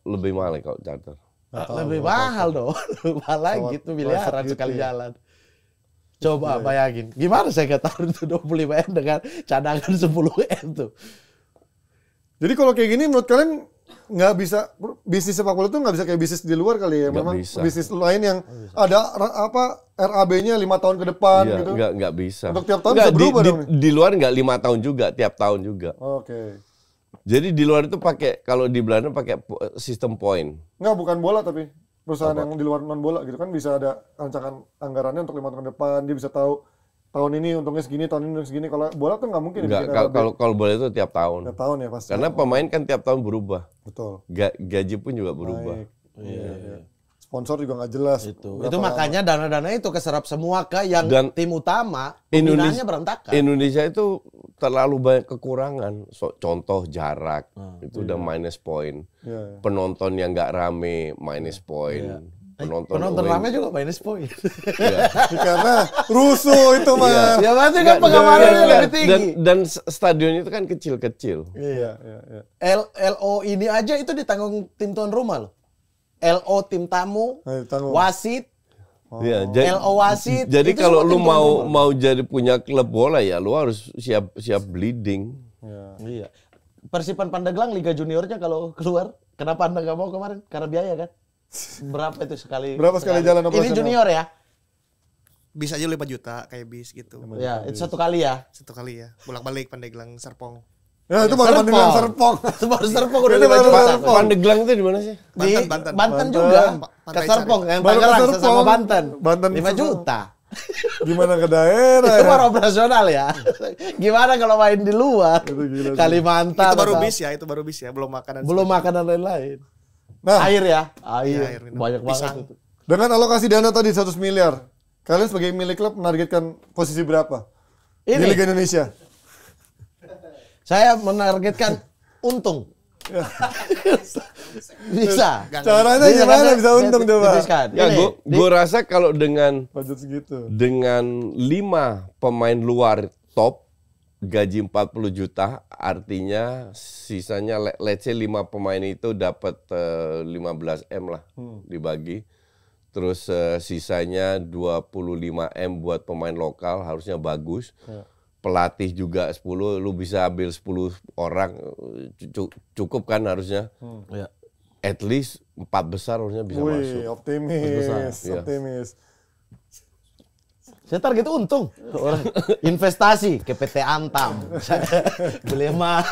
lebih mahal kalau charter. Lebih mahal dong. Mahal lagi itu miliaran gitu sekali ya. jalan. Coba bayangin. Gimana saya nggak taruh itu 25M dengan cadangan 10M tuh. Jadi kalau kayak gini menurut kalian nggak bisa, bisnis sepak bola tuh nggak bisa kayak bisnis di luar kali ya? Nggak Memang bisa. bisnis lain yang ada RAB-nya 5 tahun ke depan Iya, gitu. nggak bisa. Untuk tiap tahun Nggak, bisa berubah dong. di luar nggak 5 tahun juga, tiap tahun juga. Oke. Jadi di luar itu pakai, kalau di Belanda pakai sistem poin. Nggak, bukan bola tapi perusahaan yang di luar non bola gitu kan bisa ada rancangan anggarannya untuk 5 tahun ke depan. Dia bisa tahu tahun ini untungnya segini, tahun ini untungnya segini. Kalau bola tuh nggak mungkin. Nggak, bikin RAB. kalau boleh itu tiap tahun. Tiap tahun ya pasti. Karena pemain kan tiap tahun berubah. Betul. Gaji pun juga berubah. Baik. Iya. Sponsor juga nggak jelas. Itu Berapa makanya dana-dana itu keserap semua ke yang Dan tim utama. Indonesia Pembinaannya berantakan. Indonesia itu terlalu banyak kekurangan. Contoh jarak itu udah minus point. Iya. Penonton yang nggak rame minus point. Penonton away. rame juga minus point. Iya. Karena rusuh itu mah. Ya berarti kan Nggak, pengamarannya dan- lebih tinggi. Dan stadion itu kan kecil-kecil. Iya. LO ini aja itu ditanggung tim tuan rumah loh. LO tim tamu, Ditanggung. wasit, Iya, LO wasit. jadi itu kalau semua lu tim tuan rumah. mau jadi punya klub bola ya lu harus siap bleeding. Iya. Persipan Pandeglang Liga Juniornya kalau keluar, kenapa Anda nggak mau kemarin? Karena biaya kan? Berapa itu sekali? Berapa sekali jalan Ini operasional? junior ya? Bis aja 5 juta kayak bis gitu. Ya, itu 1 kali ya. Satu kali ya. Bolak-balik Pandeglang Serpong. Ya itu baru Pandeglang Serpong. Itu baru Serpong udah Itu 5 baru juta. Serpong. Pandeglang itu di mana sih? Di Banten. Banten juga. Ke Pantai Serpong yang Baru ke Tangerang Serpong. sama Banten. Banten 5 Serpong. juta. Gimana ke daerah? Itu ya? baru operasional ya. Gimana kalau main di luar? Itu gila sih. Kalimantan. Itu baru atau- bis ya, itu baru bis ya, belum makanan. Belum makanan lain-lain. Nah, Air ya? Iya, Air. air minum. Banyak banget Pisang. itu. dengan alokasi dana tadi 100 miliar, kalian sebagai milik klub menargetkan posisi berapa di Ini Liga Indonesia? saya menargetkan untung. Bisa. Caranya Bisa, gimana kan? bisa untung Saya coba? tipiskan. Ya, Ini, gue rasa kalau dengan Budget segitu. 5 pemain luar top gaji 40 juta, artinya sisanya let's say 5 pemain itu dapat 15M lah dibagi. Terus sisanya 25M buat pemain lokal, harusnya bagus. Pelatih juga 10, lu bisa ambil 10 orang, cukup kan harusnya. Ya. At least 4 besar harusnya bisa Wih, masuk. optimis, Iya. optimis. Saya target untung. Orang investasi ke PT Antam. Beli emas.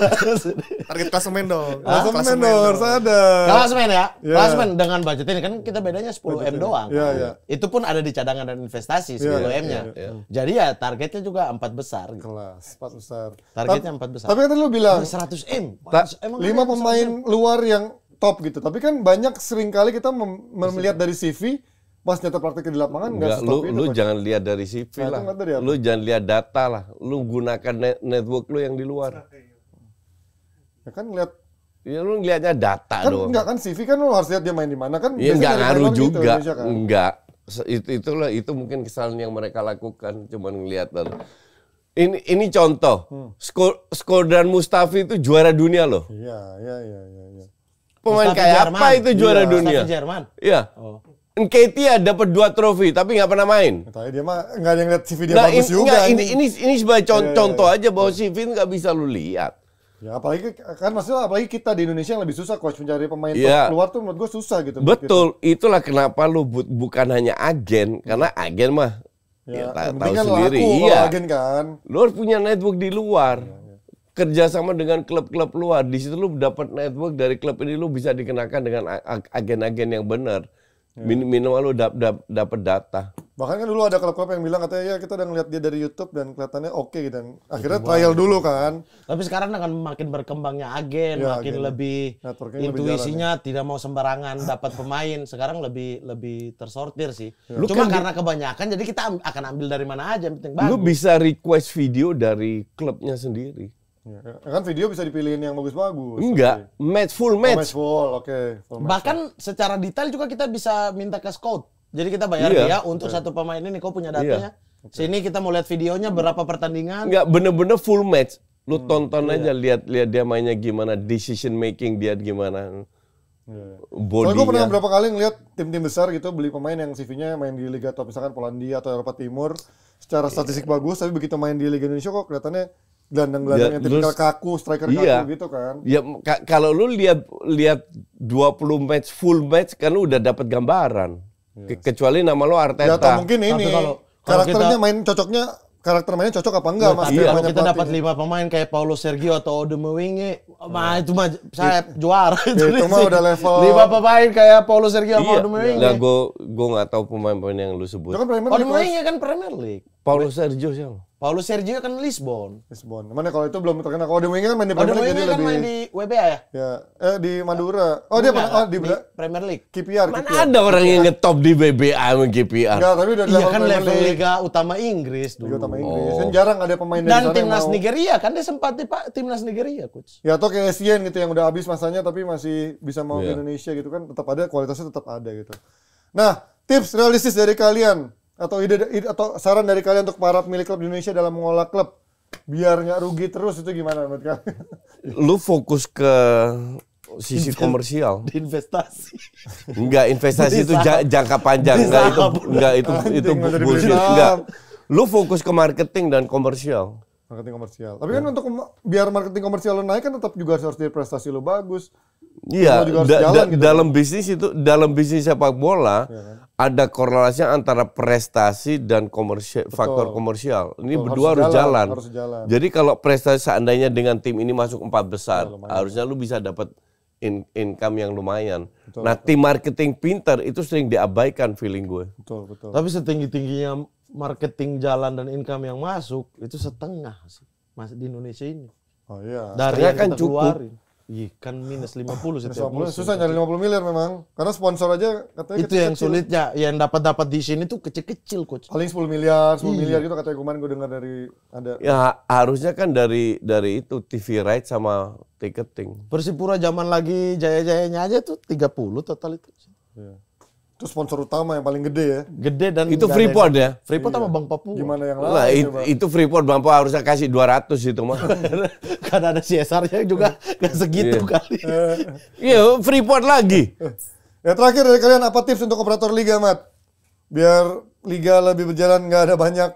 Target klasemen dong. Klasemen dong, sadar. Klasemen ya. Iya. Klasemen dengan budget ini kan kita bedanya 10M doang. Iya, iya. Itu pun ada di cadangan dan investasi 10M-nya. Jadi ya targetnya juga 4 besar. gitu. Kelas, 4 besar. Targetnya 4 besar. Tapi kan tadi lu bilang 100M. Emang 5 ada pemain luar yang top gitu. Tapi kan banyak seringkali kita melihat dari CV pas nyata praktek di lapangan Enggak, nggak stop itu. lu Coach. jangan lihat dari CV Nah, itu lah. nggak dari apa? Lu jangan lihat data lah. Lu gunakan network lu yang di luar. Ya kan lihat Ya lu ngeliatnya data kan doang. enggak kan CV kan lo harus lihat dia main di mana kan. Iya biasanya nggak dari ngaruh main gitu, juga. Indonesia kan. Enggak. Itu mungkin kesalahan yang mereka lakukan, cuman ngelihat. Ini contoh. Skodran Mustafi itu juara dunia loh. Iya. Pemain Mustafi kayak Jerman. apa itu juara Iya. dunia? Mustafi Jerman. Iya. Nketiah dapat 2 trofi tapi nggak pernah main. Katanya dia mah nggak ada yang lihat CV dia Nah, bagus juga. enggak, anjing. ini sebagai Iya. contoh aja bahwa CV nggak bisa lu lihat. Ya apalagi kan maksudnya apalagi kita di Indonesia yang lebih susah coach mencari pemain Iya. top keluar tuh menurut gue susah gitu. Betul, itulah kenapa lu bukan hanya agen, karena agen mah Ya, ya, yang tahu penting kan sendiri. laku Iya. kalau agen kan. Lu harus punya network di luar. Kerjasama dengan klub-klub luar. Di situ lu dapat network dari klub ini, lu bisa dikenakan dengan agen-agen yang benar. Minimal lu dapat data. Bahkan kan dulu ada klub-klub yang bilang katanya ya kita udah ngeliat dia dari YouTube dan kelihatannya oke gitu. Dan akhirnya trial dulu kan. Tapi sekarang akan makin berkembangnya agen, Ya, makin agen. lebih Networknya lebih intuisinya tidak mau sembarangan dapat pemain. Sekarang lebih tersortir sih. Lu Cuma kan karena kebanyakan jadi kita akan ambil dari mana aja yang penting Lu bagus. bisa request video dari klubnya sendiri. Ya, kan video bisa dipilihin yang bagus-bagus. Enggak, full Match match. full, oke. Full match. Bahkan secara detail juga kita bisa minta ke scout. Jadi kita bayar Iya. dia untuk satu pemain ini, kau punya datanya. Sini kita mau lihat videonya berapa pertandingan. Enggak, bener-bener full match. Lu tonton aja, lihat dia mainnya gimana, decision making dia gimana. Soalnya gue pernah Bodinya. beberapa kali ngeliat tim-tim besar gitu beli pemain yang CV-nya main di Liga Top misalkan Polandia atau Eropa Timur secara statistik bagus tapi begitu main di Liga Indonesia kok kelihatannya gelandang-gelandang Ya, yang tipikal terus- kaku, striker Iya. kaku gitu kan. Ya kalau lu lihat 20 match full match kan lu udah dapat gambaran. Kecuali nama lu Ya Arteta. atau mungkin ini kalau karakternya kita- main cocoknya karakter mainnya cocok apa enggak mas? Tapi Iya. kalau kita dapat 5 pemain kayak Paulo Sergio atau Odemwingie, itu mah saya juara. Itu mah udah level 5 pemain kayak Paulo Sergio sama Iya. Odemwingie. Lah gue nggak tahu pemain-pemain yang lu sebut. itu kan Premier League, Mas. Odemwingie kan Premier League. Paulo Sergio siapa? Paulo Sergio kan Lisbon. Lisbon. Mana kalau itu belum terkenal. Kalau Odemwingie kan main di Premier League jadi Odemwingie kan lebih main di WBA ya? ya di Madura. Oh dia pernah di Premier League. KPR. Mana ada orang yang ngetop di BBA sama GPR? Enggak, tapi udah di Iya kan Premier level League. Liga Utama Inggris Liga dulu. utama Inggris. Kan jarang ada pemain dari Dan sana yang timnas mau. Nigeria kan dia sempat di timnas Nigeria, coach. Ya atau kayak Essien gitu yang udah habis masanya tapi masih bisa mau ke Iya. Indonesia gitu kan tetap ada kualitasnya tetap ada gitu. Nah, tips realistis dari kalian atau ide atau saran dari kalian untuk para pemilik klub di Indonesia dalam mengolah klub biar nggak rugi terus itu gimana menurut kalian? Lu fokus ke sisi komersial. Di investasi. Enggak, investasi itu Di saham. jangka panjang. Di Enggak itu saham. enggak itu Anjing, nggak jadi bullshit. beli saham. Enggak. Lu fokus ke marketing dan komersial. Marketing komersial. Tapi kan untuk biar marketing komersial lo naik kan tetap juga harus dari prestasi lo bagus. Iya, Lo juga harus jalan gitu. dalam bisnis sepak bola ada korelasi antara prestasi dan faktor komersial. Ini Betul, berdua harus harus jalan, jalan. harus jalan. Jadi kalau prestasi seandainya dengan tim ini masuk 4 besar, harusnya lu bisa dapat income yang lumayan. Nah, tim marketing pintar itu sering diabaikan feeling gue. Betul, betul. Tapi setinggi-tingginya marketing jalan dan income yang masuk itu setengah sih masih di Indonesia ini. Oh iya. Dari Setengah yang kan kita cukup. keluarin. Iya kan minus 50 setiap 50, musim. susah nyari 50 miliar memang. Karena sponsor aja katanya Itu yang kecil-kecil. sulitnya. Yang dapat di sini tuh kecil-kecil, coach. Paling 10 miliar, Iya. 10 miliar gitu katanya kemarin gue dengar dari ada. Ya harusnya kan dari itu TV right sama ticketing. Persipura zaman lagi jaya-jayanya aja tuh 30 total itu. Iya. Itu sponsor utama yang paling gede ya. Gede dan Itu nggak ada Freeport yang- ya. Freeport sama Bank Papua. Gimana yang lain? Nah, coba? itu Freeport Bampo harusnya kasih 200 itu mah. Kan ada CSR-nya juga nggak segitu Iya. kali. Iya, Freeport lagi. Ya terakhir dari kalian apa tips untuk operator liga, Mat? Biar liga lebih berjalan nggak ada banyak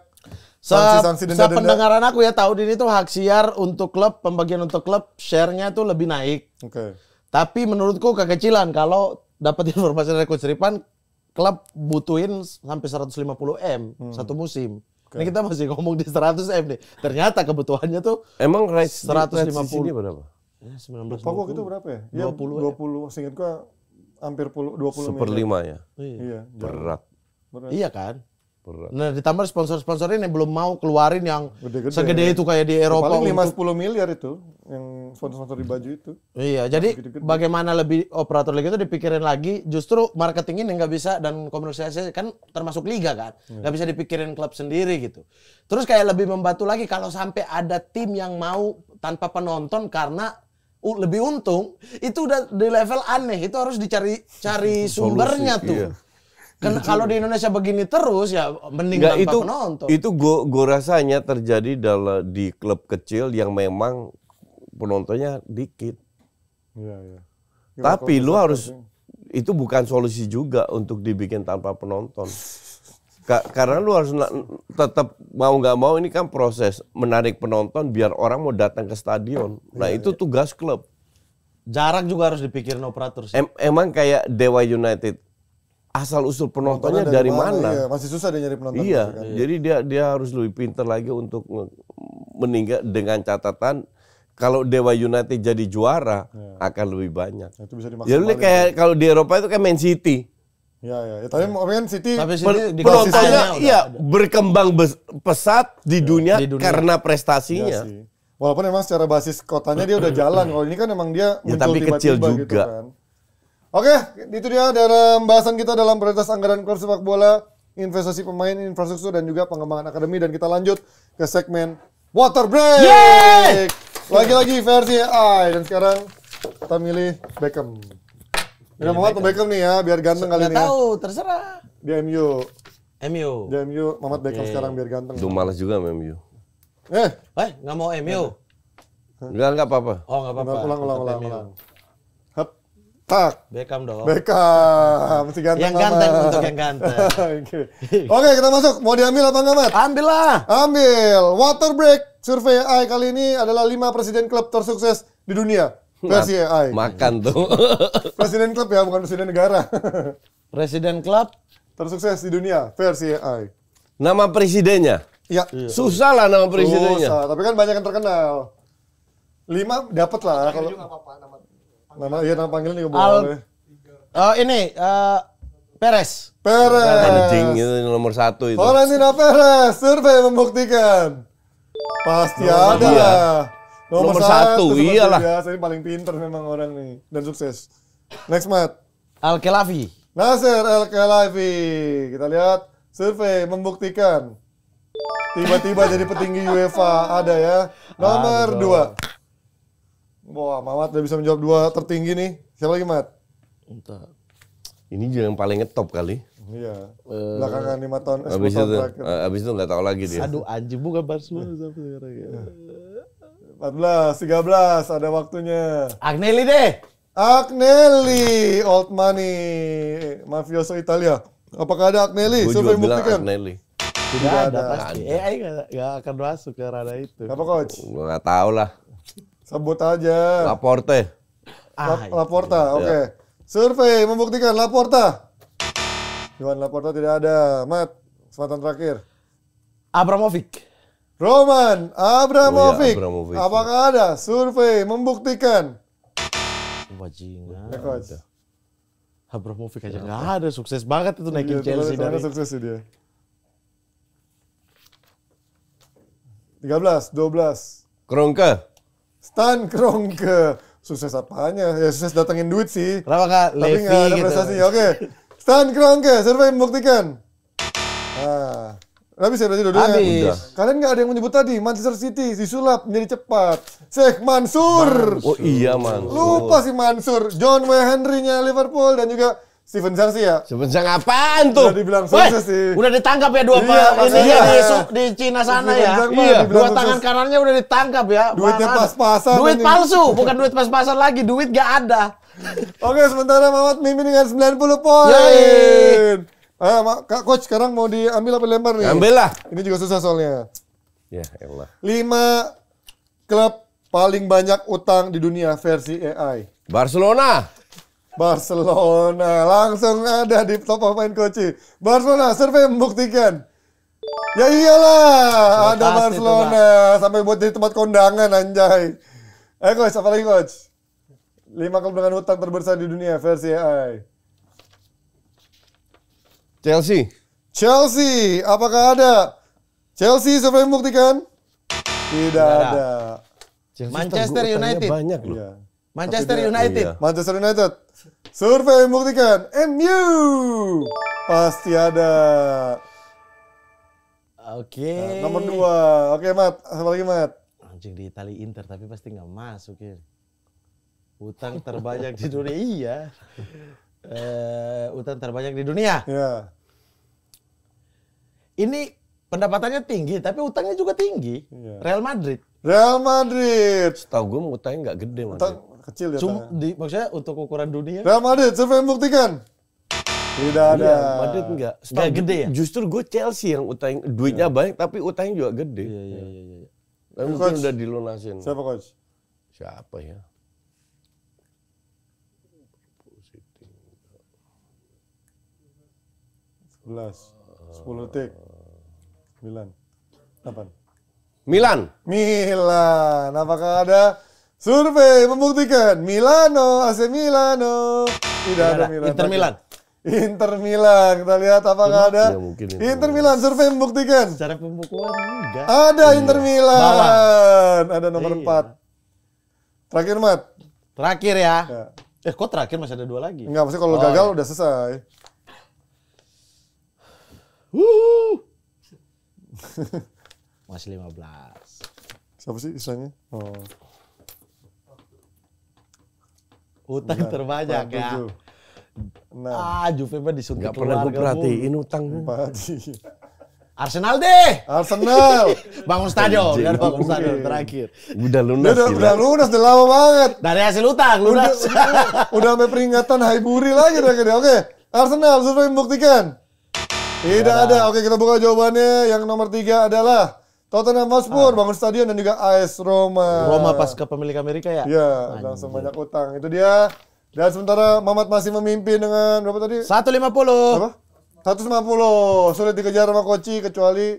sanksi-sanksi denda-denda. Pendengaran aku ya tahun ini tuh hak siar untuk klub, pembagian untuk klub, share-nya tuh lebih naik. Oke. Tapi menurutku kekecilan kalau dapat informasi dari Coach Ripan, klub butuhin sampai 150 M satu musim. Ini kita masih ngomong di 100 M nih. Ternyata kebutuhannya tuh Emang rights 150. rights di sini berapa? ya, 19 Lupa gua gitu berapa ya? Ya 20 20, seingat gua hampir 20 1/5 ya. Iya, Berat. Iya kan? Berat. Nah ditambah sponsor-sponsor ini belum mau keluarin yang Gede-gede. segede itu kayak di Eropa paling untuk 5-10 miliar itu yang sponsor-sponsor di baju itu. Iya, jadi Gede-gede. bagaimana lebih operator liga itu dipikirin lagi, justru marketing ini nggak bisa dan komersialisasi kan termasuk liga kan, nggak bisa dipikirin klub sendiri gitu. Terus kayak lebih membantu lagi kalau sampai ada tim yang mau tanpa penonton karena lebih untung, itu udah di level aneh, itu harus dicari sumbernya Solusi, tuh. iya. Kalau di Indonesia begini terus ya mending Nggak, tanpa penonton. itu gue rasanya terjadi di klub kecil yang memang penontonnya dikit. Iya, iya. Tapi lu kalau harus, itu bukan solusi juga untuk dibikin tanpa penonton. Karena lu harus tetap mau nggak mau, ini kan proses menarik penonton biar orang mau datang ke stadion. Nah itu tugas klub. Jarak juga harus dipikirin operator sih. Emang kayak Dewa United, asal usul penontonnya dari mana? Iya, masih susah dia nyari penonton. Iya, kan. jadi dia harus lebih pintar lagi untuk meninggal, dengan catatan kalau Dewa United jadi juara akan lebih banyak. Nah, itu bisa Jadi dimaksimalin. kayak kalau di Eropa itu kayak Man City. Iya, iya. Ya, tapi kan City Tapi sini di Penontonnya kotanya iya udah ada. berkembang pesat di dunia, di dunia. karena iya prestasinya. sih. Walaupun emang secara basis kotanya dia udah jalan. Kalau ini kan emang dia Ya, muncul tapi kecil tiba-tiba gitu juga. kan. Oke, itu dia dalam bahasan kita dalam prioritas anggaran klub sepak bola, investasi pemain, infrastruktur, dan juga pengembangan akademi. Dan kita lanjut ke segmen Water Break. Yeay! Lagi-lagi versi AI. Dan sekarang kita milih Beckham. Ini Mamat atau Beckham nih ya, biar ganteng kali Nggak ini ya. tahu, terserah. Di MU. MU. Di MU, Mamat Beckham sekarang biar ganteng. Itu malas juga MU. Nggak mau MU? Enggak apa-apa. Oh, nggak apa-apa. Ulang. Tetap MU. Hup. Tak. Beckham dong. Beckham, mesti ganteng. Yang ganteng Mamat. untuk yang ganteng. Oke. Oke, kita masuk. Mau diambil apa enggak, Mat? Ambil lah. Ambil. Water Break survei AI kali ini adalah 5 presiden klub tersukses di dunia. Versi AI. Makan tuh. Presiden klub ya, bukan presiden negara. Presiden klub. Tersukses di dunia. Versi AI. Nama presidennya. Ya. Susah lah nama presidennya. Susah, tapi kan banyak yang terkenal. 5 dapat lah kalau nama panggilan juga boleh. Peres. Perez. Anjing itu nomor 1 itu. Florentino Perez, survei membuktikan. Pasti ada iya. lah. Nomor 1, seperti iyalah. biasa, ini paling pinter memang orang nih. Dan sukses. Next, Matt. Al-Khelafi. Nasser El-Khelaifi. Kita lihat, survei membuktikan. Tiba-tiba jadi petinggi UEFA. Ada ya. Nomor 2. Wah, Mamat udah bisa menjawab 2 tertinggi nih. Siapa lagi, Mat? Ini juga yang paling ngetop kali. Iya. Belakangan 5 tahun, 10 Habis tahun itu, terakhir. habis itu nggak tahu lagi dia. Aduh anjing bukan Barcelona sampai sekarang ya. 14, 13, ada waktunya. Agnelli deh. Agnelli, old money, mafioso Italia. Apakah ada Agnelli? Gue Survei juga bilang membuktikan. Agnelli. Tidak ada ada. pasti. AI nggak akan masuk ke ranah itu. Apa, Coach? Gue nggak tahu lah. Sebut aja. Laporte. Laporta, oke. Survei membuktikan Laporta. Johan Laporta tidak ada. Mat, kesempatan terakhir. Abramovich. Roman Abramovich. Oh iya, Abramovich. Apakah ada? Survei membuktikan. Wajingan. Ya, Coach. Abramovich aja nggak ada, sukses banget itu naikin Iya, Chelsea ternyata dari. sukses sih dia. 13, 12. Kroenke. Stan Kroenke. Sukses apanya? Ya sukses datengin duit sih. Kenapa nggak Tapi Levy nggak ada gitu? prestasinya. Oke. Stan Kroenke, survei membuktikan. Nah, habis ya berarti dua-duanya. Habis. Udah. Kalian nggak ada yang menyebut tadi Manchester City disulap menjadi cepat. Sheikh Mansur. Oh iya man. Lupa si Mansur. John W. Henry-nya Liverpool dan juga Steven Zhang sih ya. Sebenarnya apaan tuh? Udah dibilang Woi, sukses sih. udah ditangkap ya dua Iya, pak ini makanya. di Cina sana Steven ya. Zhang mah Iya. dibilang Dua tangan sukses. kanannya udah ditangkap ya. Duitnya Mana? pas-pasan Duit anjing. palsu, bukan duit pas-pasan lagi. Duit gak ada. Oke, sementara Mamat mimpin dengan 90 poin. Yeay. Ayo, Kak Coach, sekarang mau diambil apa lempar nih? Ambil lah. Ini juga susah soalnya. Ya elah. 5 klub paling banyak utang di dunia versi AI. Barcelona. Barcelona langsung ada di top of mind coach. Barcelona survei membuktikan. Ya iyalah, ada pasti Barcelona sampai buat jadi tempat kondangan anjay. Coach, apa lagi coach? 5 klub dengan utang terbesar di dunia versi AI. Chelsea. Chelsea, apakah ada? Chelsea survei membuktikan? Tidak ada. Chelsea Manchester setahu gua utangnya United. banyak loh. Iya. Manchester Tapi dia- United. Iya. Manchester United. Survei membuktikan MU pasti ada. Oke. Nomor 2. Oke, Mat. Apa lagi, Mat? Anjing di Itali Inter tapi pasti nggak masuk ya. Utang terbanyak di dunia. Iya. Utang terbanyak di dunia. Ya. Ini pendapatannya tinggi tapi utangnya juga tinggi. Iya. Real Madrid. Real Madrid. Setahu gue utangnya nggak gede Madrid. Utang kecil ya. Cuma utangnya. maksudnya untuk ukuran dunia Real Madrid, survei membuktikan. Tidak ada. Iya, Madrid enggak. Nggak gede ya? Justru gue Chelsea yang utang duitnya banyak tapi utangnya juga gede. Iya. Tapi mungkin udah dilunasin. Siapa, Coach? Siapa ya? 10 detik. 9. 8. Milan. Milan. Apakah ada survei membuktikan Milano, AC Milano? Tidak ada Milan. Inter Milan. Inter Milan. Kita lihat apakah ada. Ya, mungkin Inter Milan survei membuktikan. Secara pembukuan enggak. Ada Inter Milan. Ada nomor Iya. 4. Terakhir, Mat. Terakhir ya. Ya. Kok terakhir masih ada 2 lagi? Enggak, maksudnya kalau gagal udah selesai. Masih 15. Siapa sih istilahnya? Oh. Utang terbanyak ya. 7. 6. Juve mah disuntik Nggak pernah gue keluarga, Bu. perhatiin utang. 4. Arsenal deh. Arsenal. Bangun stadion, Anjing. kan bangun stadion terakhir. Udah Dia lunas udah gila. lunas, udah lama banget. Dari hasil utang lunas. Udah sampai peringatan Haiburi lagi terakhir. Oke, Arsenal survei membuktikan. Tidak ada. Oke, kita buka jawabannya. Yang nomor 3 adalah Tottenham Hotspur, bangun stadion, dan juga AS Roma. Roma pas ke pemilik Amerika ya? Iya, langsung banyak utang. Itu dia. Dan sementara Mamat masih memimpin dengan berapa tadi? 150. Apa? 150. Sulit dikejar sama Koci kecuali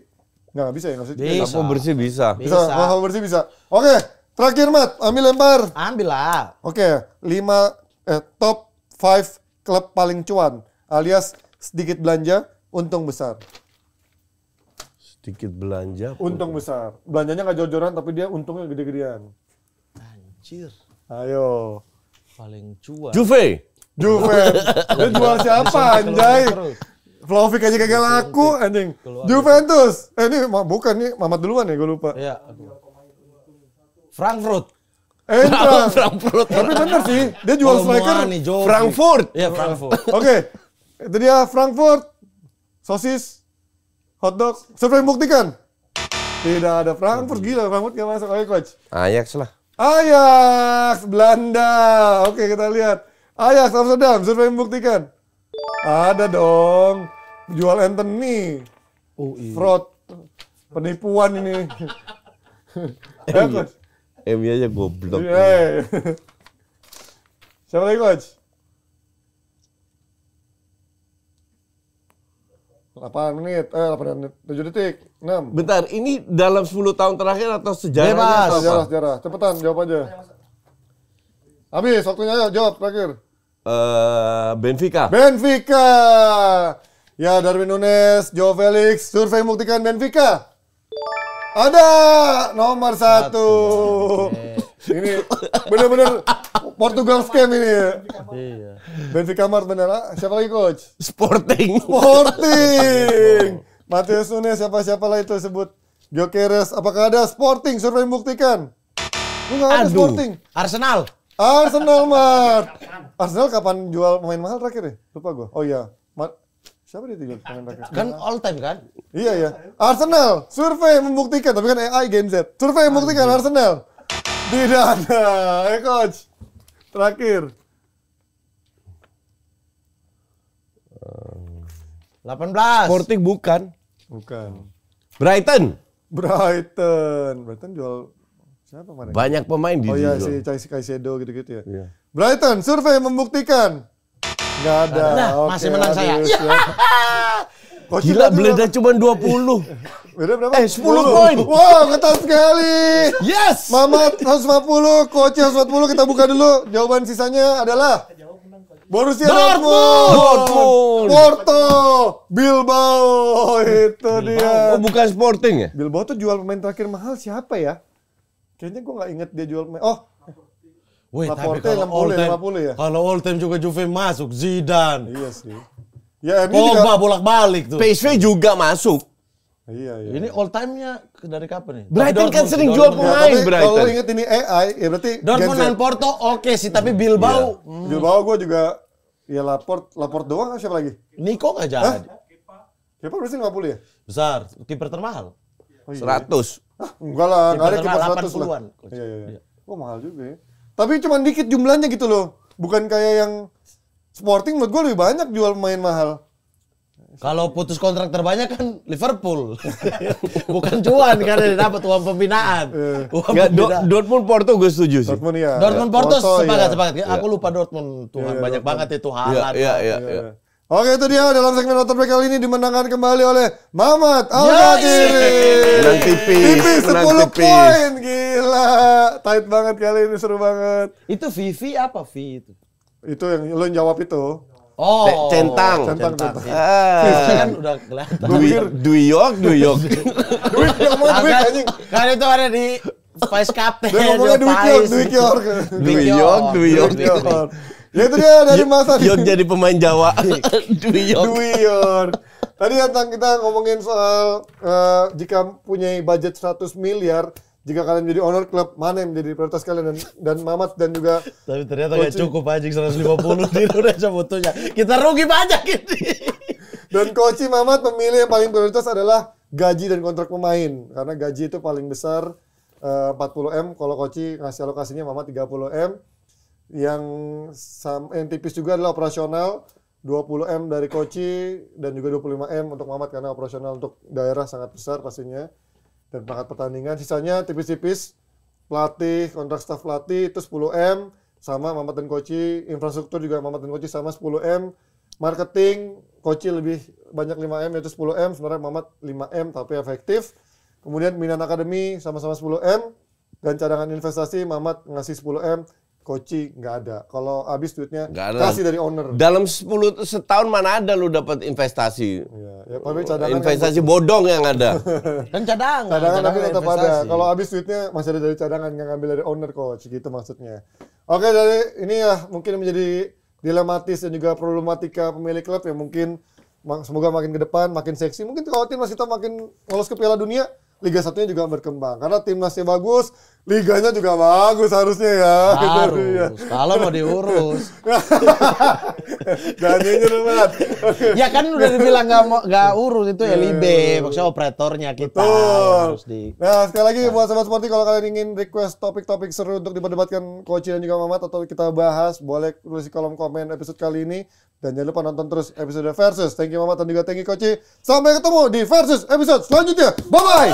nggak bisa ya, nggak bisa. Bisa. Lampu bersih bisa. Bisa, Bisa. hal bersih bisa. Oke, terakhir Mat, ambil lempar. Ambil lah. Oke, 5 top 5 klub paling cuan alias sedikit belanja, untung besar. Sedikit belanja. Untung besar. Belanjanya nggak jor-joran tapi dia untungnya gede-gedean. Anjir. Ayo. Paling cuan. Juve. Juve. Dia jual siapa anjay? Vlahovic aja kagak laku anjing. Juventus. Ini bukan nih Mamat duluan ya, gue lupa. Iya. Frankfurt. Eintracht. Frankfurt. Tapi bener sih, dia jual striker. Kolomwani, Jovic. Frankfurt. Iya, Frankfurt. Oke, itu dia Frankfurt, sosis, hotdog. Survei membuktikan. Tidak ada Frankfurt, gila Frankfurt gak masuk. Oke, Coach. Ajax lah. Ajax, Belanda. Oke, kita lihat. Ajax, Amsterdam, survei membuktikan. Ada dong. Jual Anthony. Fraud. Penipuan ini. Ya, Coach. MU aja goblok. Iya. Siapa lagi, Coach? 8 menit, 8 menit, 7 detik, 6. Bentar, ini dalam 10 tahun terakhir atau sejarahnya Bebas. atau apa? Sejarah. Cepetan, jawab aja. Habis, waktunya ayo, jawab terakhir. Benfica. Benfica. Ya, Darwin Nunes, Joao Felix, survei membuktikan Benfica. Ada nomor 1. Ini bener-bener Portugal scam ini. Iya. Benfica Mart bener. Siapa lagi, Coach? Sporting. Sporting. Matius Nunes, siapa-siapa lah itu sebut. Gyökeres, apakah ada Sporting? Survei membuktikan. Lu nggak ada Aduh. Sporting. Arsenal. Arsenal, Mart. Arsenal kapan jual pemain mahal terakhir ya? Lupa gua. Oh iya. Siapa dia jual pemain terakhir? Kan all time kan? Iya ya. Arsenal, survei membuktikan, tapi kan AI Game Z. Survei membuktikan Arsenal. Tidak ada. Coach. Terakhir. 18. Sporting bukan. Bukan. Brighton. Brighton jual siapa kemarin? Banyak pemain di Oh iya, situ. si Caicedo gitu-gitu ya. Iya. Brighton, survei membuktikan. Nggak ada. Nah, Oke, masih menang saya. habis ya. Coach Gila, tadi Belanda berapa? cuma 20. Beda berapa? 10 poin. Wow, ketat sekali. Yes. Mamat 150, Coach 140. Kita buka dulu. Jawaban sisanya adalah Borussia Dortmund, Porto, Bilbao. Itu dia. Oh, bukan Sporting ya? Bilbao tuh jual pemain terakhir mahal siapa ya? Kayaknya gue nggak inget dia jual pemain. Oh, Wih, tapi Laporte kalau all time, 50 ya? kalau all time juga Juve masuk, Zidane, iya sih. Ya, MU juga. Pogba bolak-balik tuh. PSV juga masuk. Iya. Ini all time-nya dari kapan nih? Brighton kan sering Ya, jual pemain, tapi Brighton. kalau inget ini AI, ya berarti Dortmund Gen Z. dan Porto oke sih, tapi Bilbao, Bilbao gue juga, ya Laporte doang, siapa lagi? Nico nggak jadi. Siapa berarti 50 ya? Besar, kiper termahal. Oh, iya. 100. Enggak lah, nggak ada Kiper kiper termahal 100 lah. 80-an. Iya. Oh mahal juga ya. Tapi cuma dikit jumlahnya gitu loh. Bukan kayak yang Sporting, menurut gue lebih banyak jual pemain mahal. Kalau putus kontrak terbanyak kan Liverpool. Bukan cuan kan yang dapat uang pembinaan. Uang Nggak, pembinaan. Dortmund Porto gue setuju sih. Dortmund ya. Dortmund Porto iya. sepakat. Aku lupa Dortmund. Tuhan banyak banget itu Haaland. Iya. Oke, itu dia dalam segmen Nonton Break kali ini dimenangkan kembali oleh Mamat Al-Ghaziri. Menang tipis, menang 10 tipis. poin, gila. Tight banget kali ini, seru banget. Itu Vivi apa Vi itu? Itu yang lo jawab itu. Oh, Centang. Centang. Vivi kan udah kelihatan. Dui York. Duit, dia ngomongin duit anjing. Kan itu ada di Spice Captain. Dia ngomongnya duit York. Dui York. Ya itu dia dari masa York jadi pemain Jawa. Dui York. Dwi York. Tadi tentang kita ngomongin soal jika punya budget 100 miliar, jika kalian jadi owner klub, mana yang menjadi prioritas kalian dan Mamat dan juga Tapi ternyata nggak cukup anjing 150 di Indonesia butuhnya. Kita rugi banyak ini. dan Koci Mamat memilih yang paling prioritas adalah gaji dan kontrak pemain karena gaji itu paling besar 40M, kalau Koci ngasih alokasinya Mamat 30M. Yang tipis juga adalah operasional 20M dari Koci dan juga 25M untuk Mamat karena operasional untuk daerah sangat besar pastinya dan perangkat pertandingan. Sisanya tipis-tipis pelatih, kontrak staf pelatih itu 10M sama Mamat dan Koci. Infrastruktur juga Mamat dan Koci sama 10M. Marketing Koci lebih banyak 5M yaitu 10M, sebenarnya Mamat 5M tapi efektif. Kemudian Minan Academy sama-sama 10M dan cadangan investasi Mamat ngasih 10M. Koci nggak ada. Kalau habis duitnya kasih dari owner. Dalam 10 setahun mana ada lu dapat investasi? Ya, tapi cadangan Investasi bodong yang ada. Kan cadangan. Cadangan tapi tetap ada. investasi. Kalau habis duitnya masih ada dari cadangan, nggak ngambil dari owner coach gitu maksudnya. Oke, dari ini ya mungkin menjadi dilematis dan juga problematika pemilik klub yang mungkin semoga makin ke depan makin seksi. Mungkin kalau timnas kita makin lolos ke Piala Dunia, Liga 1-nya juga berkembang. Karena timnasnya bagus, liganya juga bagus harusnya ya. Harus. Kalau mau diurus. Jangan nyinyir banget. Ya kan udah dibilang nggak urus itu LIB, maksudnya operatornya kita harus di. Nah, sekali lagi buat sahabat sporty, kalau kalian ingin request topik-topik seru untuk diperdebatkan Koci dan juga Mamat atau kita bahas, boleh tulis di kolom komen episode kali ini. Dan jangan lupa nonton terus episode Versus. Thank you Mamat dan juga thank you Koci. Sampai ketemu di Versus episode selanjutnya. Bye-bye!